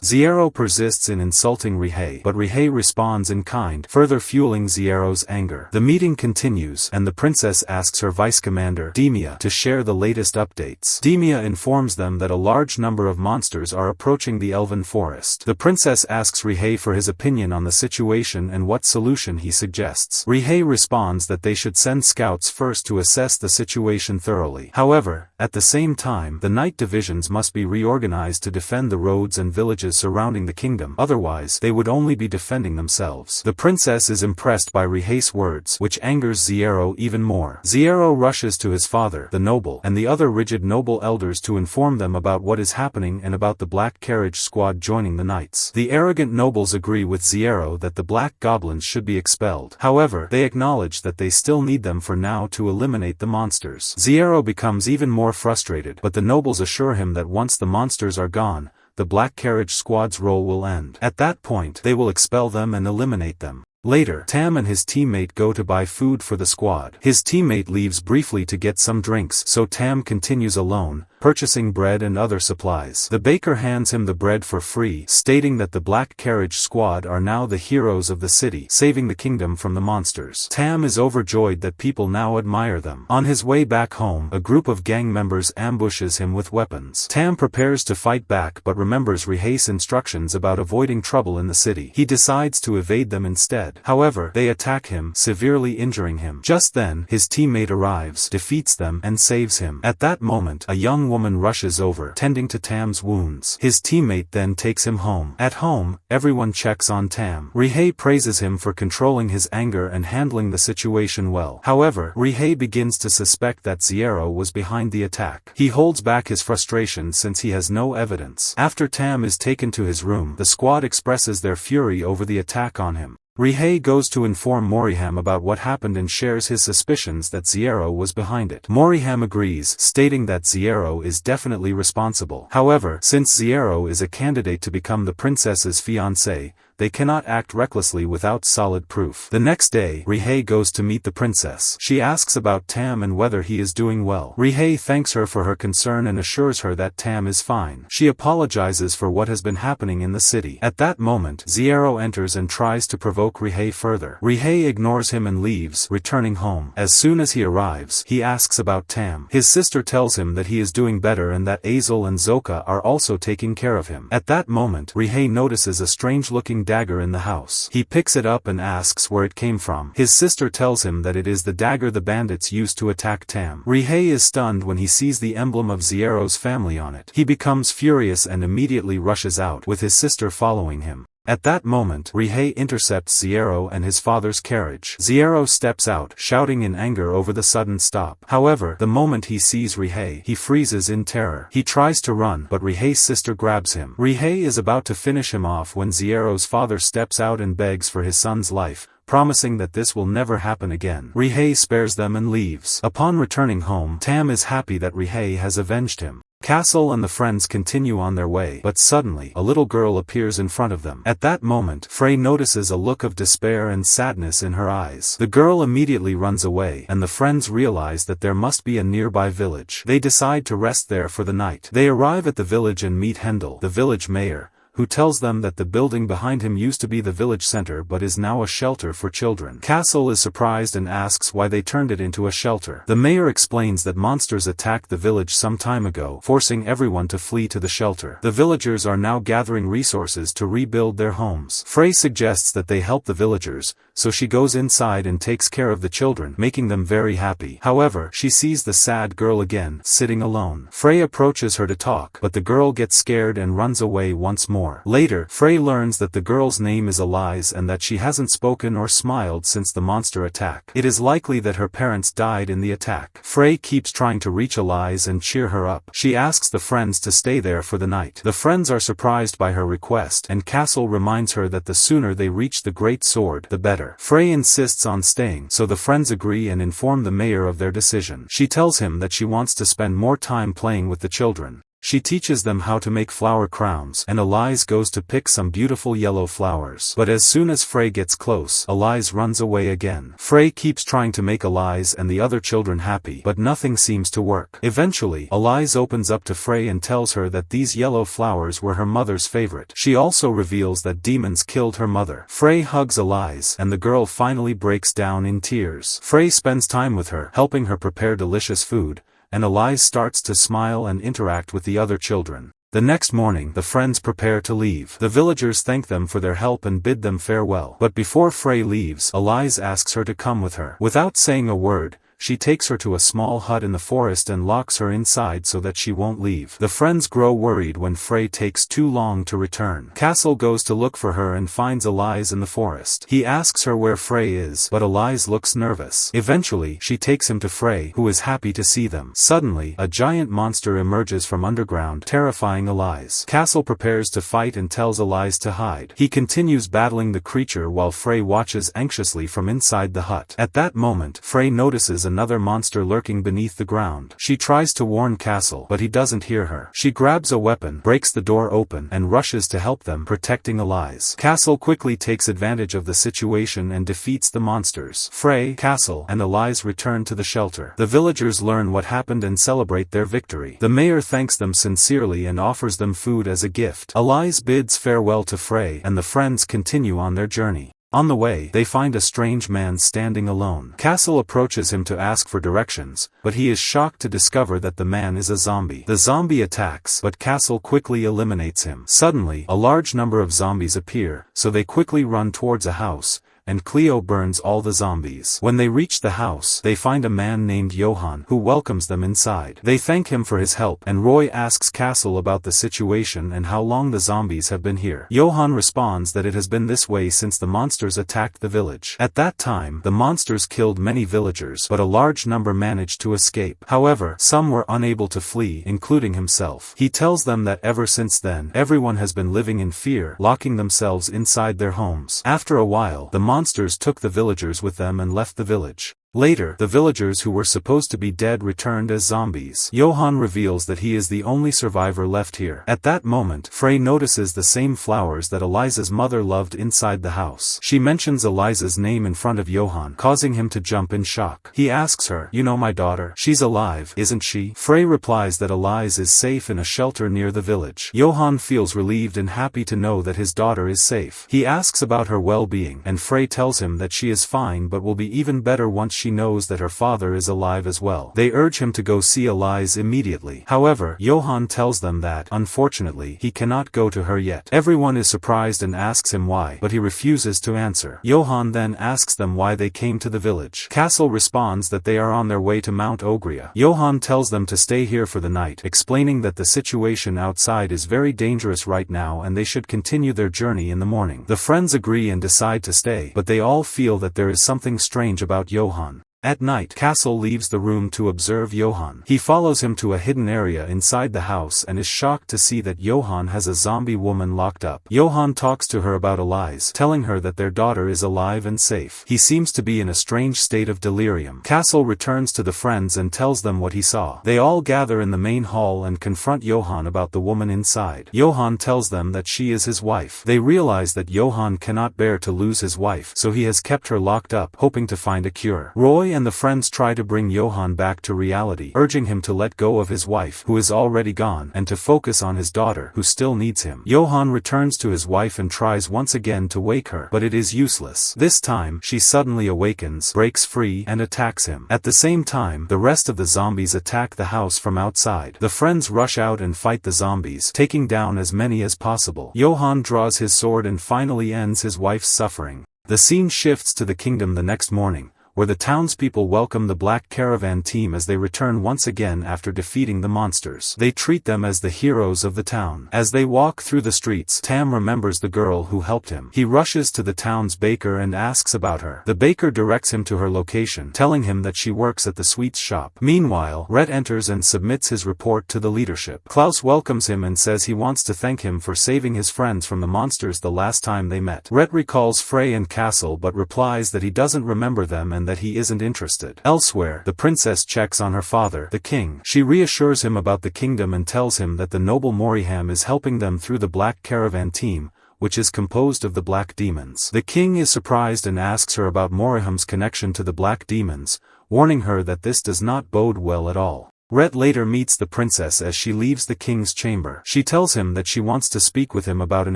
Zero persists in insulting Rihei, but Rihei responds in kind, further fueling Zero's anger. The meeting continues, and the princess asks her vice commander, Demia, to share the latest updates. Demia informs them that a large number of monsters are approaching the Elven Forest. The princess asks Rihei for his opinion on the situation and what solution he suggests. Rihei responds that they should send scouts first to assess the situation thoroughly. However, at the same time, the knight divisions must be reorganized to defend the roads and villages surrounding the kingdom, otherwise they would only be defending themselves. The princess is impressed by Rihei's words, which angers Zero even more. Zero rushes to his father, the noble, and the other rigid noble elders to inform them about what is happening and about the Black Carriage Squad joining the knights. The arrogant nobles agree with Zero that the black goblins should be expelled. However, they acknowledge that they still need them for now to eliminate the monsters. Zero becomes even more frustrated, but the nobles assure him that once the monsters are gone, the Black Carriage Squad's role will end. At that point, they will expel them and eliminate them. Later, Tam and his teammate go to buy food for the squad. His teammate leaves briefly to get some drinks, so Tam continues alone, purchasing bread and other supplies. The baker hands him the bread for free, stating that the Black Carriage Squad are now the heroes of the city, saving the kingdom from the monsters. Tam is overjoyed that people now admire them. On his way back home, a group of gang members ambushes him with weapons. Tam prepares to fight back but remembers Rihei's instructions about avoiding trouble in the city. He decides to evade them instead. However, they attack him, severely injuring him. Just then, his teammate arrives, defeats them, and saves him. At that moment, a young woman rushes over, tending to Tam's wounds. His teammate then takes him home. At home, everyone checks on Tam. Rihei praises him for controlling his anger and handling the situation well. However, Rihei begins to suspect that Zero was behind the attack. He holds back his frustration since he has no evidence. After Tam is taken to his room, the squad expresses their fury over the attack on him. Rihei goes to inform Moriham about what happened and shares his suspicions that Zero was behind it. Moriham agrees, stating that Zero is definitely responsible. However, since Zero is a candidate to become the princess's fiancé, they cannot act recklessly without solid proof. The next day, Rihei goes to meet the princess. She asks about Tam and whether he is doing well. Rihei thanks her for her concern and assures her that Tam is fine. She apologizes for what has been happening in the city. At that moment, Zero enters and tries to provoke Rihei further. Rihei ignores him and leaves, returning home. As soon as he arrives, he asks about Tam. His sister tells him that he is doing better and that Azel and Zoka are also taking care of him. At that moment, Rihei notices a strange-looking dagger in the house. He picks it up and asks where it came from. His sister tells him that it is the dagger the bandits used to attack Tam. Rihei is stunned when he sees the emblem of Zero's family on it. He becomes furious and immediately rushes out, with his sister following him. At that moment, Rihei intercepts Zero and his father's carriage. Zero steps out, shouting in anger over the sudden stop. However, the moment he sees Rihei, he freezes in terror. He tries to run, but Rihei's sister grabs him. Rihei is about to finish him off when Zero's father steps out and begs for his son's life, promising that this will never happen again. Rihei spares them and leaves. Upon returning home, Tam is happy that Rihei has avenged him. Castle and the friends continue on their way, but suddenly, a little girl appears in front of them. At that moment, Frey notices a look of despair and sadness in her eyes. The girl immediately runs away, and the friends realize that there must be a nearby village. They decide to rest there for the night. They arrive at the village and meet Hendel, the village mayor, who tells them that the building behind him used to be the village center but is now a shelter for children. Castle is surprised and asks why they turned it into a shelter. The mayor explains that monsters attacked the village some time ago, forcing everyone to flee to the shelter. The villagers are now gathering resources to rebuild their homes. Frey suggests that they help the villagers, so she goes inside and takes care of the children, making them very happy. However, she sees the sad girl again, sitting alone. Frey approaches her to talk, but the girl gets scared and runs away once more. Later, Frey learns that the girl's name is Elise and that she hasn't spoken or smiled since the monster attack. It is likely that her parents died in the attack. Frey keeps trying to reach Elise and cheer her up. She asks the friends to stay there for the night. The friends are surprised by her request, and Castle reminds her that the sooner they reach the Great Sword, the better. Frey insists on staying, so the friends agree and inform the mayor of their decision. She tells him that she wants to spend more time playing with the children. She teaches them how to make flower crowns, and Elise goes to pick some beautiful yellow flowers. But as soon as Frey gets close, Elise runs away again. Frey keeps trying to make Elise and the other children happy, but nothing seems to work. Eventually, Elise opens up to Frey and tells her that these yellow flowers were her mother's favorite. She also reveals that demons killed her mother. Frey hugs Elise, and the girl finally breaks down in tears. Frey spends time with her, helping her prepare delicious food, and Elise starts to smile and interact with the other children. The next morning, the friends prepare to leave. The villagers thank them for their help and bid them farewell. But before Frey leaves, Elise asks her to come with her. Without saying a word, she takes her to a small hut in the forest and locks her inside so that she won't leave. The friends grow worried when Frey takes too long to return. Castle goes to look for her and finds Elise in the forest. He asks her where Frey is, but Elise looks nervous. Eventually, she takes him to Frey, who is happy to see them. Suddenly, a giant monster emerges from underground, terrifying Elise. Castle prepares to fight and tells Elise to hide. He continues battling the creature while Frey watches anxiously from inside the hut. At that moment, Frey notices another monster lurking beneath the ground. She tries to warn Castle, but he doesn't hear her. She grabs a weapon, breaks the door open, and rushes to help them, protecting Elise. Castle quickly takes advantage of the situation and defeats the monsters. Frey, Castle, and Elise return to the shelter. The villagers learn what happened and celebrate their victory. The mayor thanks them sincerely and offers them food as a gift. Elise bids farewell to Frey, and the friends continue on their journey. On the way, they find a strange man standing alone. Castle approaches him to ask for directions, but he is shocked to discover that the man is a zombie. The zombie attacks, but Castle quickly eliminates him. Suddenly, a large number of zombies appear, so they quickly run towards a house, and Cleo burns all the zombies. When they reach the house, they find a man named Johan, who welcomes them inside. They thank him for his help, and Roy asks Castle about the situation and how long the zombies have been here. Johan responds that it has been this way since the monsters attacked the village. At that time, the monsters killed many villagers, but a large number managed to escape. However, some were unable to flee, including himself. He tells them that ever since then, everyone has been living in fear, locking themselves inside their homes. After a while, the monsters took the villagers with them and left the village. Later, the villagers who were supposed to be dead returned as zombies. Johan reveals that he is the only survivor left here. At that moment, Frey notices the same flowers that Elise's mother loved inside the house. She mentions Elise's name in front of Johan, causing him to jump in shock. He asks her, "You know my daughter? She's alive, isn't she?" Frey replies that Elise is safe in a shelter near the village. Johan feels relieved and happy to know that his daughter is safe. He asks about her well-being, and Frey tells him that she is fine but will be even better once she knows that her father is alive as well. They urge him to go see Elise immediately. However, Johan tells them that, unfortunately, he cannot go to her yet. Everyone is surprised and asks him why, but he refuses to answer. Johan then asks them why they came to the village. Castle responds that they are on their way to Mount Ogria. Johan tells them to stay here for the night, explaining that the situation outside is very dangerous right now and they should continue their journey in the morning. The friends agree and decide to stay, but they all feel that there is something strange about Johan. At night, Castle leaves the room to observe Johan. He follows him to a hidden area inside the house and is shocked to see that Johan has a zombie woman locked up. Johan talks to her about Elias, telling her that their daughter is alive and safe. He seems to be in a strange state of delirium. Castle returns to the friends and tells them what he saw. They all gather in the main hall and confront Johan about the woman inside. Johan tells them that she is his wife. They realize that Johan cannot bear to lose his wife, so he has kept her locked up, hoping to find a cure. Roy and the friends try to bring Johan back to reality, urging him to let go of his wife, who is already gone, and to focus on his daughter, who still needs him. Johan returns to his wife and tries once again to wake her, but it is useless. This time, she suddenly awakens, breaks free, and attacks him. At the same time, the rest of the zombies attack the house from outside. The friends rush out and fight the zombies, taking down as many as possible. Johan draws his sword and finally ends his wife's suffering. The scene shifts to the kingdom the next morning, where the townspeople welcome the Black Caravan team as they return once again after defeating the monsters. They treat them as the heroes of the town. As they walk through the streets, Tam remembers the girl who helped him. He rushes to the town's baker and asks about her. The baker directs him to her location, telling him that she works at the sweets shop. Meanwhile, Rhett enters and submits his report to the leadership. Klaus welcomes him and says he wants to thank him for saving his friends from the monsters the last time they met. Rhett recalls Frey and Castle but replies that he doesn't remember them and that he isn't interested. Elsewhere, the princess checks on her father, the king. She reassures him about the kingdom and tells him that the noble Moriham is helping them through the Black Caravan team, which is composed of the Black Demons. The king is surprised and asks her about Moriham's connection to the Black Demons, warning her that this does not bode well at all. Rhett later meets the princess as she leaves the king's chamber. She tells him that she wants to speak with him about an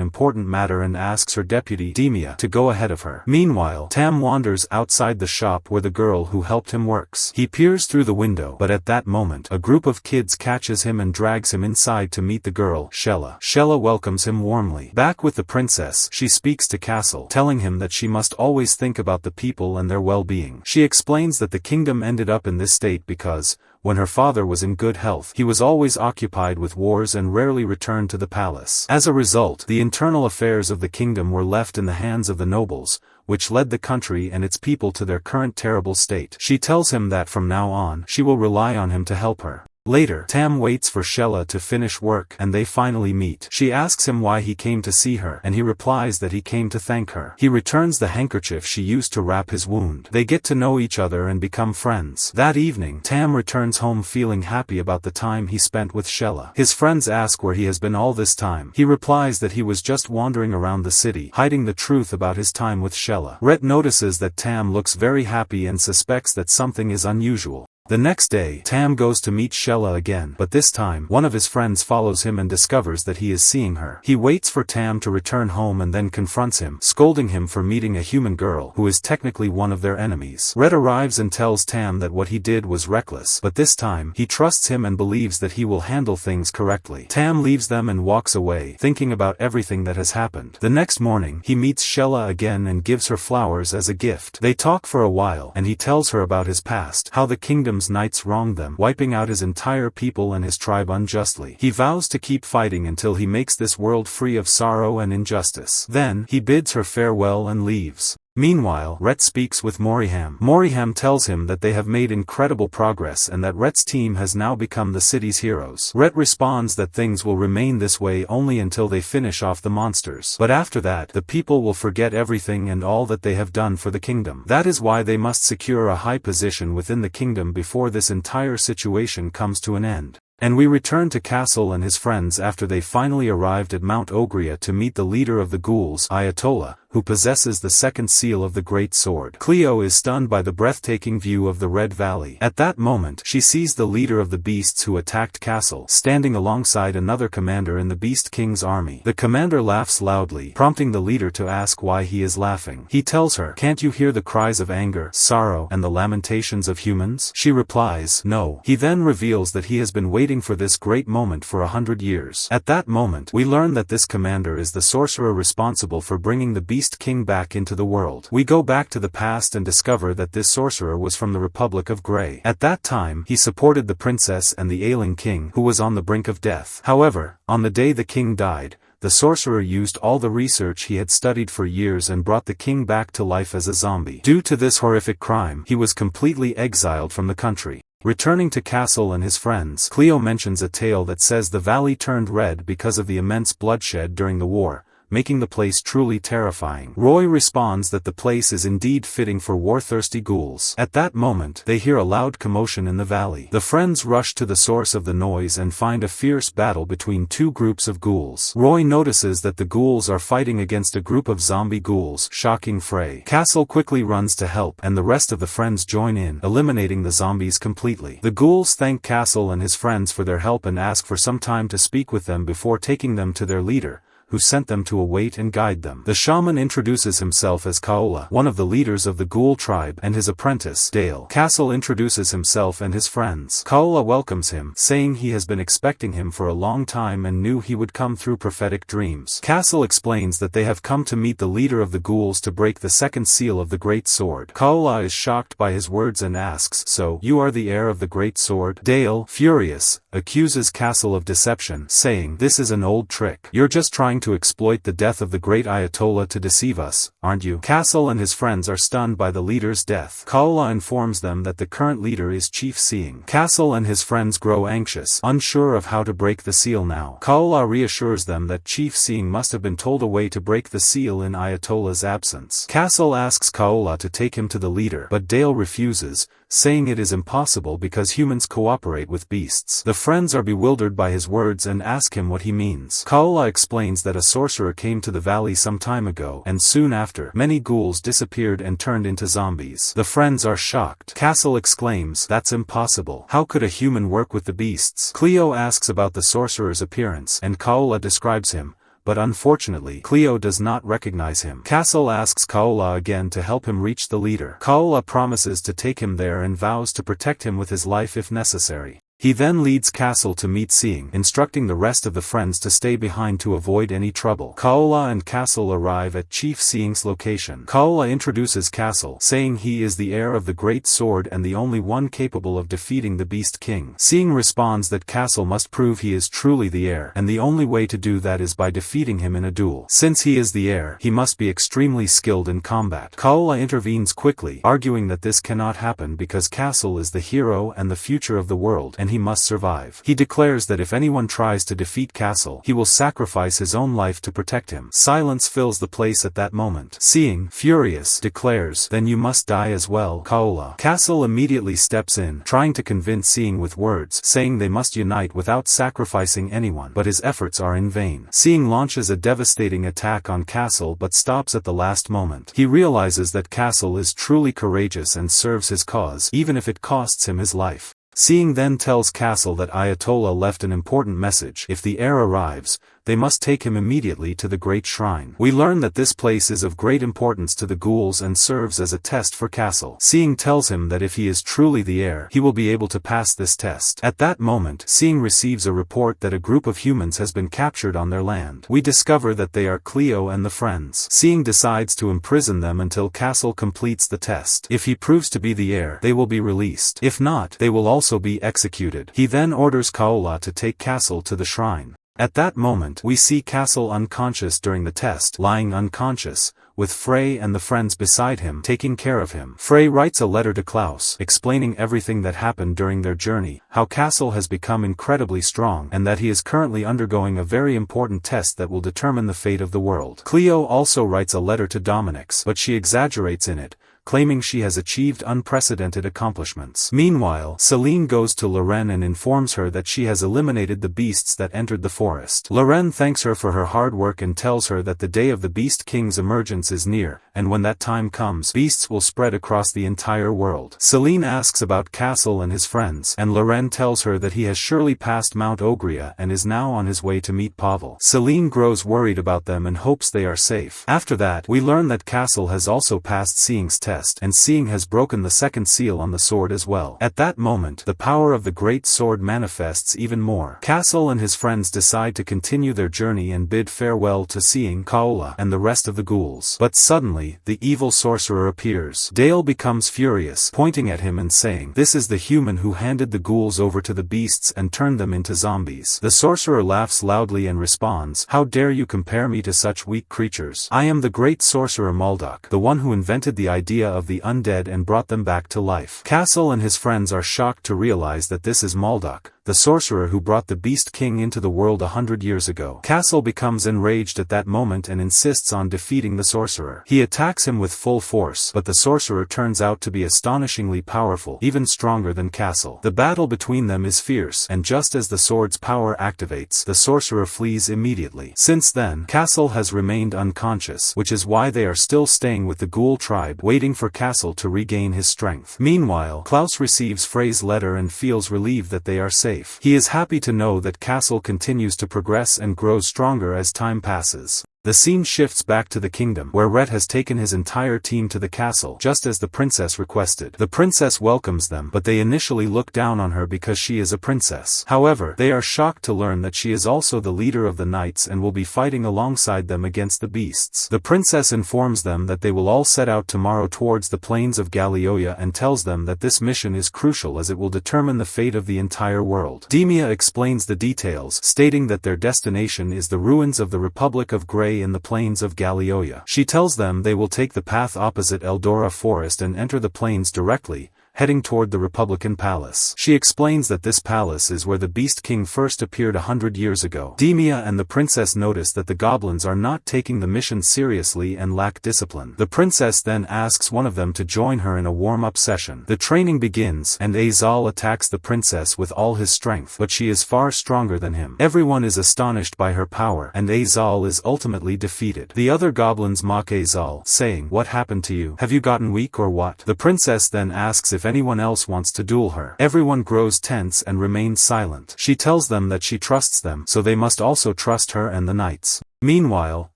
important matter and asks her deputy, Demia, to go ahead of her. Meanwhile, Tam wanders outside the shop where the girl who helped him works. He peers through the window, but at that moment, a group of kids catches him and drags him inside to meet the girl, Shella. Shella welcomes him warmly. Back with the princess, she speaks to Castle, telling him that she must always think about the people and their well-being. She explains that the kingdom ended up in this state because, when her father was in good health, he was always occupied with wars and rarely returned to the palace. As a result, the internal affairs of the kingdom were left in the hands of the nobles, which led the country and its people to their current terrible state. She tells him that from now on, she will rely on him to help her. Later, Tam waits for Shella to finish work and they finally meet. She asks him why he came to see her and he replies that he came to thank her. He returns the handkerchief she used to wrap his wound. They get to know each other and become friends. That evening, Tam returns home feeling happy about the time he spent with Shella. His friends ask where he has been all this time. He replies that he was just wandering around the city, hiding the truth about his time with Shella. Rhett notices that Tam looks very happy and suspects that something is unusual. The next day, Tam goes to meet Shella again, but this time, one of his friends follows him and discovers that he is seeing her. He waits for Tam to return home and then confronts him, scolding him for meeting a human girl, who is technically one of their enemies. Rhett arrives and tells Tam that what he did was reckless, but this time, he trusts him and believes that he will handle things correctly. Tam leaves them and walks away, thinking about everything that has happened. The next morning, he meets Shella again and gives her flowers as a gift. They talk for a while, and he tells her about his past, how the kingdom's knights wronged them, wiping out his entire people and his tribe unjustly. He vows to keep fighting until he makes this world free of sorrow and injustice. Then, he bids her farewell and leaves. Meanwhile, Rhett speaks with Moriham. Moriham tells him that they have made incredible progress and that Rhett's team has now become the city's heroes. Rhett responds that things will remain this way only until they finish off the monsters. But after that, the people will forget everything and all that they have done for the kingdom. That is why they must secure a high position within the kingdom before this entire situation comes to an end. And we return to Castle and his friends after they finally arrived at Mount Ogria to meet the leader of the ghouls, Ayatollah, who possesses the second seal of the Great Sword. Cleo is stunned by the breathtaking view of the Red Valley. At that moment, she sees the leader of the beasts who attacked Castle, standing alongside another commander in the Beast King's army. The commander laughs loudly, prompting the leader to ask why he is laughing. He tells her, "Can't you hear the cries of anger, sorrow, and the lamentations of humans?" She replies, "No." He then reveals that he has been waiting for this great moment for 100 years. At that moment, we learn that this commander is the sorcerer responsible for bringing the Beast King back into the world. We go back to the past and discover that this sorcerer was from the Republic of Grey. At that time, he supported the princess and the ailing king, who was on the brink of death. However, on the day the king died, the sorcerer used all the research he had studied for years and brought the king back to life as a zombie. Due to this horrific crime, he was completely exiled from the country. Returning to Castle and his friends, Cleo mentions a tale that says the valley turned red because of the immense bloodshed during the war, making the place truly terrifying. Roy responds that the place is indeed fitting for war-thirsty ghouls. At that moment, they hear a loud commotion in the valley. The friends rush to the source of the noise and find a fierce battle between two groups of ghouls. Roy notices that the ghouls are fighting against a group of zombie ghouls, shocking Frey. Castle quickly runs to help, and the rest of the friends join in, eliminating the zombies completely. The ghouls thank Castle and his friends for their help and ask for some time to speak with them before taking them to their leader, who sent them to await and guide them. The shaman introduces himself as Kaola, one of the leaders of the ghoul tribe, and his apprentice, Dale. Castle introduces himself and his friends. Kaola welcomes him, saying he has been expecting him for a long time and knew he would come through prophetic dreams. Castle explains that they have come to meet the leader of the ghouls to break the second seal of the Great Sword. Kaola is shocked by his words and asks, "So, you are the heir of the Great Sword?" Dale, furious, accuses Castle of deception, saying, "This is an old trick. You're just trying to exploit the death of the great Ayatollah to deceive us, aren't you?" Castle and his friends are stunned by the leader's death. Kaola informs them that the current leader is Chief Seeing. Castle and his friends grow anxious, unsure of how to break the seal now. Kaola reassures them that Chief Seeing must have been told a way to break the seal in Ayatollah's absence. Castle asks Kaola to take him to the leader, but Dale refuses, saying it is impossible because humans cooperate with beasts. The friends are bewildered by his words and ask him what he means. Kaola explains that a sorcerer came to the valley some time ago, and soon after, many ghouls disappeared and turned into zombies. The friends are shocked. Castle exclaims, "That's impossible. How could a human work with the beasts?" Cleo asks about the sorcerer's appearance, and Kaola describes him, but unfortunately, Cleo does not recognize him. Castle asks Kaola again to help him reach the leader. Kaola promises to take him there and vows to protect him with his life if necessary. He then leads Castle to meet Seeing, instructing the rest of the friends to stay behind to avoid any trouble. Kaola and Castle arrive at Chief Seeing's location. Kaola introduces Castle, saying he is the heir of the Great Sword and the only one capable of defeating the Beast King. Seeing responds that Castle must prove he is truly the heir, and the only way to do that is by defeating him in a duel. Since he is the heir, he must be extremely skilled in combat. Kaola intervenes quickly, arguing that this cannot happen because Castle is the hero and the future of the world, and he must survive. He declares that if anyone tries to defeat Castle, he will sacrifice his own life to protect him. Silence fills the place at that moment. Seeing, furious, declares, "Then you must die as well, Kaola." Castle immediately steps in, trying to convince Seeing with words, saying they must unite without sacrificing anyone, but his efforts are in vain. Seeing launches a devastating attack on Castle but stops at the last moment. He realizes that Castle is truly courageous and serves his cause, even if it costs him his life. Seeing then tells Castle that Ayatollah left an important message. If the heir arrives, they must take him immediately to the Great Shrine. We learn that this place is of great importance to the ghouls and serves as a test for Castle. Seeing tells him that if he is truly the heir, he will be able to pass this test. At that moment, Seeing receives a report that a group of humans has been captured on their land. We discover that they are Cleo and the friends. Seeing decides to imprison them until Castle completes the test. If he proves to be the heir, they will be released. If not, they will also be executed. He then orders Kaola to take Castle to the shrine. At that moment, we see Castle unconscious during the test, lying unconscious, with Frey and the friends beside him taking care of him. Frey writes a letter to Klaus, explaining everything that happened during their journey, how Castle has become incredibly strong, and that he is currently undergoing a very important test that will determine the fate of the world. Cleo also writes a letter to Dominix, but she exaggerates in it, claiming she has achieved unprecedented accomplishments. Meanwhile, Celine goes to Loren and informs her that she has eliminated the beasts that entered the forest. Loren thanks her for her hard work and tells her that the day of the Beast King's emergence is near, and when that time comes, beasts will spread across the entire world. Celine asks about Castle and his friends, and Loren tells her that he has surely passed Mount Ogria and is now on his way to meet Pavel. Celine grows worried about them and hopes they are safe. After that, we learn that Castle has also passed Seeing's test. chest, and seeing has broken the second seal on the sword as well. At that moment, the power of the great sword manifests even more. Castle and his friends decide to continue their journey and bid farewell to seeing Kaola and the rest of the ghouls. But suddenly, the evil sorcerer appears. Dale becomes furious, pointing at him and saying, "This is the human who handed the ghouls over to the beasts and turned them into zombies." The sorcerer laughs loudly and responds, "How dare you compare me to such weak creatures? I am the great sorcerer Malduk, the one who invented the idea of the undead and brought them back to life." Castle and his friends are shocked to realize that this is Malduk, the sorcerer who brought the Beast King into the world 100 years ago. Castle becomes enraged at that moment and insists on defeating the sorcerer. He attacks him with full force, but the sorcerer turns out to be astonishingly powerful, even stronger than Castle. The battle between them is fierce, and just as the sword's power activates, the sorcerer flees immediately. Since then, Castle has remained unconscious, which is why they are still staying with the ghoul tribe, waiting for Castle to regain his strength. Meanwhile, Klaus receives Frey's letter and feels relieved that they are safe. He is happy to know that Castle continues to progress and grows stronger as time passes. The scene shifts back to the kingdom, where Rhett has taken his entire team to the castle, just as the princess requested. The princess welcomes them, but they initially look down on her because she is a princess. However, they are shocked to learn that she is also the leader of the knights and will be fighting alongside them against the beasts. The princess informs them that they will all set out tomorrow towards the plains of Galioia and tells them that this mission is crucial as it will determine the fate of the entire world. Demia explains the details, stating that their destination is the ruins of the Republic of Grey in the plains of Galioia. She tells them they will take the path opposite Eldora Forest and enter the plains directly, heading toward the Republican Palace. She explains that this palace is where the Beast King first appeared 100 years ago. Demia and the princess notice that the goblins are not taking the mission seriously and lack discipline. The princess then asks one of them to join her in a warm-up session. The training begins, and Azal attacks the princess with all his strength, but she is far stronger than him. Everyone is astonished by her power, and Azal is ultimately defeated. The other goblins mock Azal, saying, "What happened to you? Have you gotten weak or what?" The princess then asks if anyone else wants to duel her. Everyone grows tense and remains silent. She tells them that she trusts them, so they must also trust her and the knights. Meanwhile,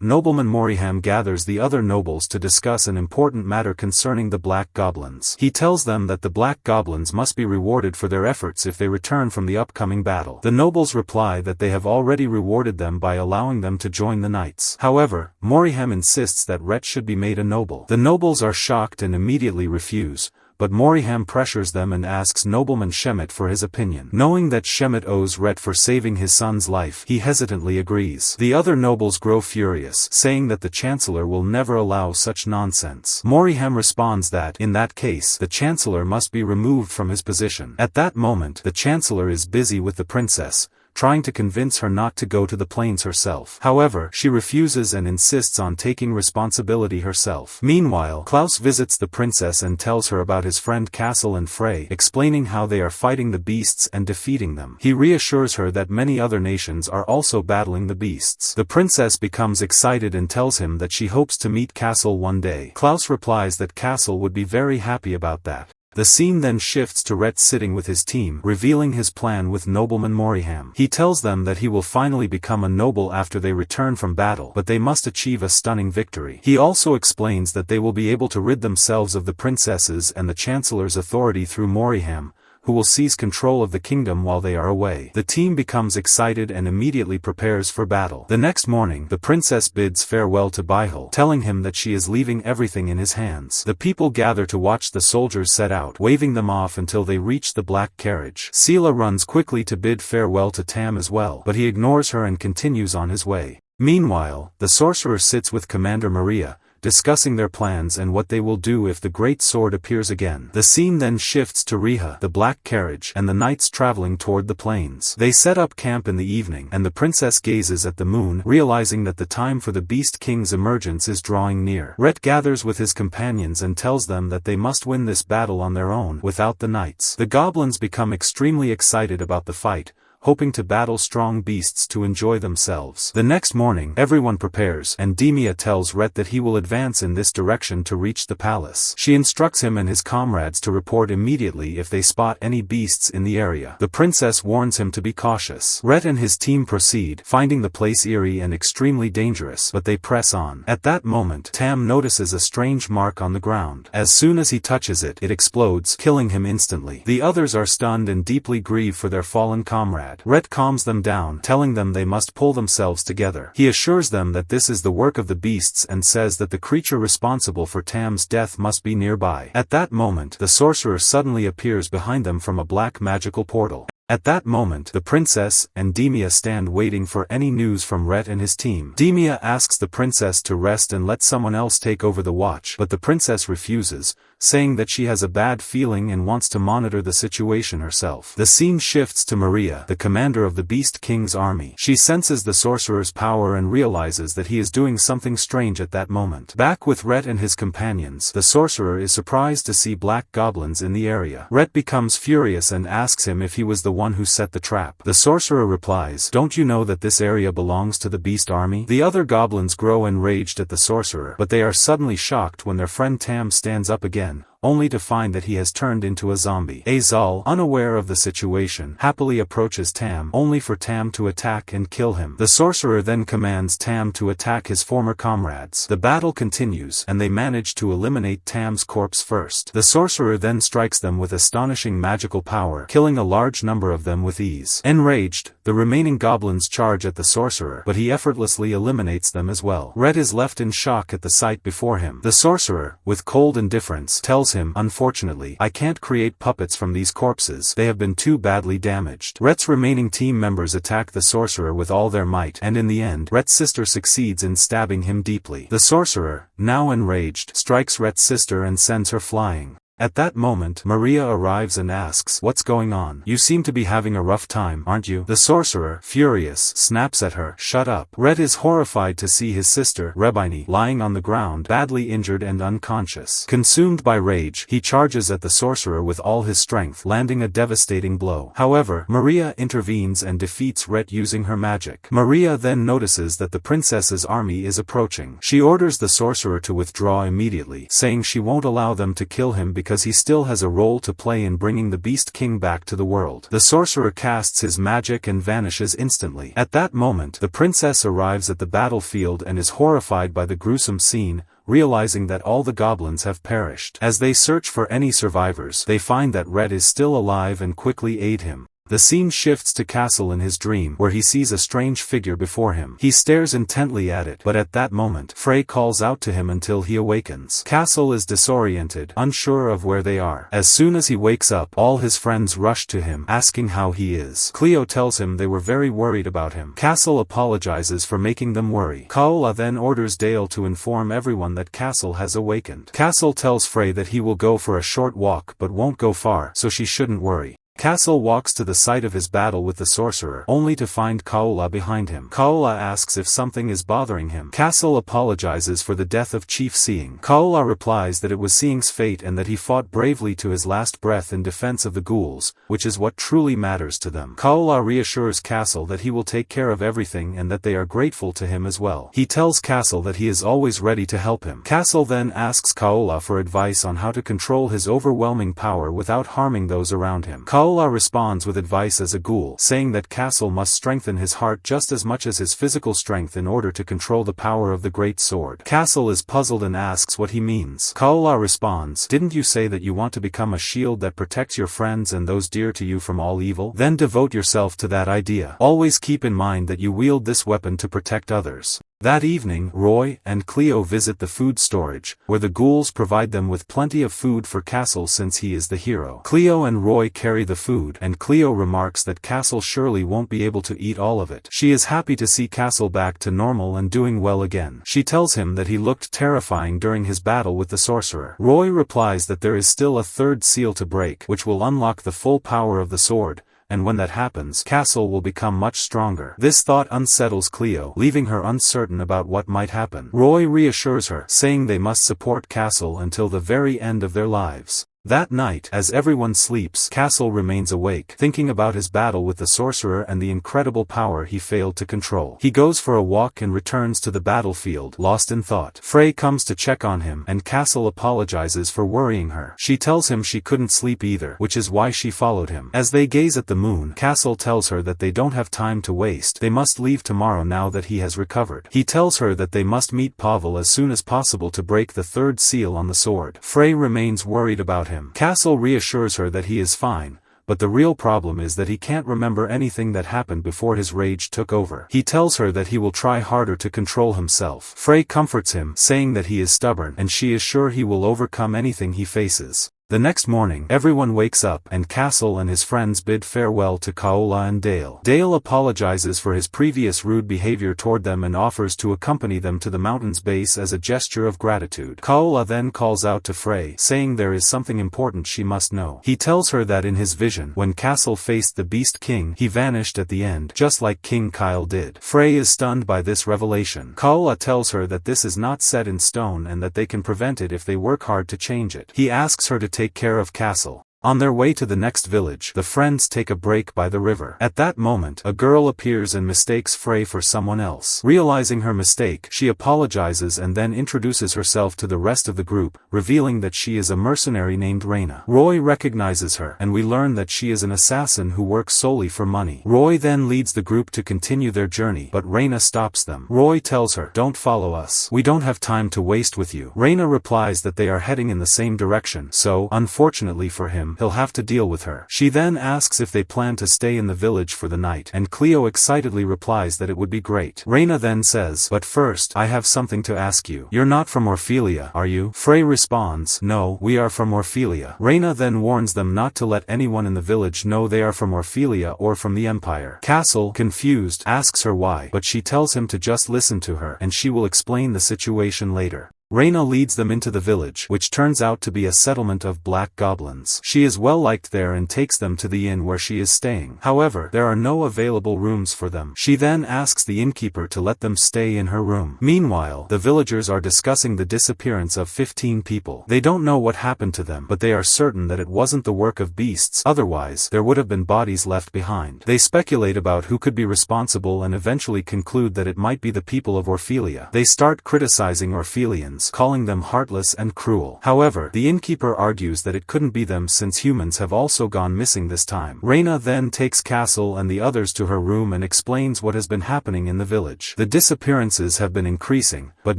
Nobleman Moriham gathers the other nobles to discuss an important matter concerning the Black Goblins. He tells them that the Black Goblins must be rewarded for their efforts if they return from the upcoming battle. The nobles reply that they have already rewarded them by allowing them to join the knights. However, Moriham insists that Rhett should be made a noble. The nobles are shocked and immediately refuse, but Moriham pressures them and asks Nobleman Shemet for his opinion. Knowing that Shemet owes Rhett for saving his son's life, he hesitantly agrees. The other nobles grow furious, saying that the Chancellor will never allow such nonsense. Moriham responds that, in that case, the Chancellor must be removed from his position. At that moment, the Chancellor is busy with the princess, trying to convince her not to go to the plains herself. However, she refuses and insists on taking responsibility herself. Meanwhile, Klaus visits the princess and tells her about his friend Castle and Frey, explaining how they are fighting the beasts and defeating them. He reassures her that many other nations are also battling the beasts. The princess becomes excited and tells him that she hopes to meet Castle one day. Klaus replies that Castle would be very happy about that. The scene then shifts to Rhett sitting with his team, revealing his plan with Nobleman Moriham. He tells them that he will finally become a noble after they return from battle, but they must achieve a stunning victory. He also explains that they will be able to rid themselves of the princesses and the Chancellor's authority through Moriham, who will seize control of the kingdom while they are away. The team becomes excited and immediately prepares for battle. The next morning, the princess bids farewell to Baihul, telling him that she is leaving everything in his hands. The people gather to watch the soldiers set out, waving them off until they reach the black carriage. Sela runs quickly to bid farewell to Tam as well, but he ignores her and continues on his way. Meanwhile, the sorcerer sits with Commander Maria, discussing their plans and what they will do if the Great Sword appears again. The scene then shifts to Riha, the black carriage, and the knights traveling toward the plains. They set up camp in the evening, and the princess gazes at the moon, realizing that the time for the Beast King's emergence is drawing near. Rhett gathers with his companions and tells them that they must win this battle on their own, without the knights. The goblins become extremely excited about the fight, hoping to battle strong beasts to enjoy themselves. The next morning, everyone prepares, and Demia tells Rhett that he will advance in this direction to reach the palace. She instructs him and his comrades to report immediately if they spot any beasts in the area. The princess warns him to be cautious. Rhett and his team proceed, finding the place eerie and extremely dangerous, but they press on. At that moment, Tam notices a strange mark on the ground. As soon as he touches it, it explodes, killing him instantly. The others are stunned and deeply grieve for their fallen comrade. Rhett calms them down, telling them they must pull themselves together. He assures them that this is the work of the beasts and says that the creature responsible for Tam's death must be nearby. At that moment, the sorcerer suddenly appears behind them from a black magical portal. At that moment, the princess and Demia stand waiting for any news from Rhett and his team. Demia asks the princess to rest and let someone else take over the watch, but the princess refuses, saying that she has a bad feeling and wants to monitor the situation herself. The scene shifts to Maria, the commander of the Beast King's army. She senses the sorcerer's power and realizes that he is doing something strange at that moment. Back with Rhett and his companions, the sorcerer is surprised to see black goblins in the area. Rhett becomes furious and asks him if he was the one who set the trap. The sorcerer replies, "Don't you know that this area belongs to the Beast Army?" The other goblins grow enraged at the sorcerer, but they are suddenly shocked when their friend Tam stands up again, only to find that he has turned into a zombie. Azal, unaware of the situation, happily approaches Tam, only for Tam to attack and kill him. The sorcerer then commands Tam to attack his former comrades. The battle continues, and they manage to eliminate Tam's corpse first. The sorcerer then strikes them with astonishing magical power, killing a large number of them with ease. Enraged, the remaining goblins charge at the sorcerer, but he effortlessly eliminates them as well. Rhett is left in shock at the sight before him. The sorcerer, with cold indifference, tells him, "Unfortunately, I can't create puppets from these corpses. They have been too badly damaged." Rhett's remaining team members attack the sorcerer with all their might, and in the end, Rhett's sister succeeds in stabbing him deeply. The sorcerer, now enraged, strikes Rhett's sister and sends her flying. At that moment, Maria arrives and asks, "What's going on? You seem to be having a rough time, aren't you?" The sorcerer, furious, snaps at her, "Shut up." Rhett is horrified to see his sister, Rebini, lying on the ground, badly injured and unconscious. Consumed by rage, he charges at the sorcerer with all his strength, landing a devastating blow. However, Maria intervenes and defeats Rhett using her magic. Maria then notices that the princess's army is approaching. She orders the sorcerer to withdraw immediately, saying she won't allow them to kill him because he still has a role to play in bringing the Beast King back to the world. The sorcerer casts his magic and vanishes instantly. At that moment, the princess arrives at the battlefield and is horrified by the gruesome scene, realizing that all the goblins have perished. As they search for any survivors, they find that Rhett is still alive and quickly aid him. The scene shifts to Castle in his dream, where he sees a strange figure before him. He stares intently at it, but at that moment, Frey calls out to him until he awakens. Castle is disoriented, unsure of where they are. As soon as he wakes up, all his friends rush to him, asking how he is. Cleo tells him they were very worried about him. Castle apologizes for making them worry. Kaola then orders Dale to inform everyone that Castle has awakened. Castle tells Frey that he will go for a short walk but won't go far, so she shouldn't worry. Castle walks to the site of his battle with the sorcerer, only to find Kaola behind him. Kaola asks if something is bothering him. Castle apologizes for the death of Chief Seeing. Kaola replies that it was Seeing's fate and that he fought bravely to his last breath in defense of the ghouls, which is what truly matters to them. Kaola reassures Castle that he will take care of everything and that they are grateful to him as well. He tells Castle that he is always ready to help him. Castle then asks Kaola for advice on how to control his overwhelming power without harming those around him. Kaola responds with advice as a ghoul, saying that Castle must strengthen his heart just as much as his physical strength in order to control the power of the great sword. Castle is puzzled and asks what he means. Kaola responds, "Didn't you say that you want to become a shield that protects your friends and those dear to you from all evil? Then devote yourself to that idea. Always keep in mind that you wield this weapon to protect others." That evening, Roy and Cleo visit the food storage, where the ghouls provide them with plenty of food for Castle since he is the hero. Cleo and Roy carry the food, and Cleo remarks that Castle surely won't be able to eat all of it. She is happy to see Castle back to normal and doing well again. She tells him that he looked terrifying during his battle with the sorcerer. Roy replies that there is still a third seal to break, which will unlock the full power of the sword, and when that happens, Castle will become much stronger. This thought unsettles Cleo, leaving her uncertain about what might happen. Roy reassures her, saying they must support Castle until the very end of their lives. That night, as everyone sleeps, Castle remains awake, thinking about his battle with the sorcerer and the incredible power he failed to control. He goes for a walk and returns to the battlefield, lost in thought. Frey comes to check on him, and Castle apologizes for worrying her. She tells him she couldn't sleep either, which is why she followed him. As they gaze at the moon, Castle tells her that they don't have time to waste. They must leave tomorrow now that he has recovered. He tells her that they must meet Pavel as soon as possible to break the third seal on the sword. Frey remains worried about him. Castle reassures her that he is fine, but the real problem is that he can't remember anything that happened before his rage took over. He tells her that he will try harder to control himself. Frey comforts him, saying that he is stubborn and she is sure he will overcome anything he faces. The next morning, everyone wakes up, and Castle and his friends bid farewell to Kaola and Dale. Dale apologizes for his previous rude behavior toward them and offers to accompany them to the mountain's base as a gesture of gratitude. Kaola then calls out to Frey, saying there is something important she must know. He tells her that in his vision, when Castle faced the Beast King, he vanished at the end, just like King Kyle did. Frey is stunned by this revelation. Kaola tells her that this is not set in stone and that they can prevent it if they work hard to change it. He asks her to take care of Castle. On their way to the next village, the friends take a break by the river. At that moment, a girl appears and mistakes Frey for someone else. Realizing her mistake, she apologizes and then introduces herself to the rest of the group, revealing that she is a mercenary named Reina. Roy recognizes her, and we learn that she is an assassin who works solely for money. Roy then leads the group to continue their journey, but Reina stops them. Roy tells her, "Don't follow us. We don't have time to waste with you." Reina replies that they are heading in the same direction, so, unfortunately for him, he'll have to deal with her. She then asks if they plan to stay in the village for the night, and Cleo excitedly replies that it would be great. Reina then says, "But first, I have something to ask you. You're not from Orphelia, are you?" Frey responds, "No, we are from Orphelia." Reina then warns them not to let anyone in the village know they are from Orphelia or from the Empire. Castle, confused, asks her why, but she tells him to just listen to her, and she will explain the situation later. Reina leads them into the village, which turns out to be a settlement of black goblins. She is well liked there and takes them to the inn where she is staying. However, there are no available rooms for them. She then asks the innkeeper to let them stay in her room. Meanwhile, the villagers are discussing the disappearance of 15 people. They don't know what happened to them, but they are certain that it wasn't the work of beasts, otherwise, there would have been bodies left behind. They speculate about who could be responsible and eventually conclude that it might be the people of Orphelia. They start criticizing Orphelians, calling them heartless and cruel. However, the innkeeper argues that it couldn't be them since humans have also gone missing this time. Reina then takes Castle and the others to her room and explains what has been happening in the village. The disappearances have been increasing, but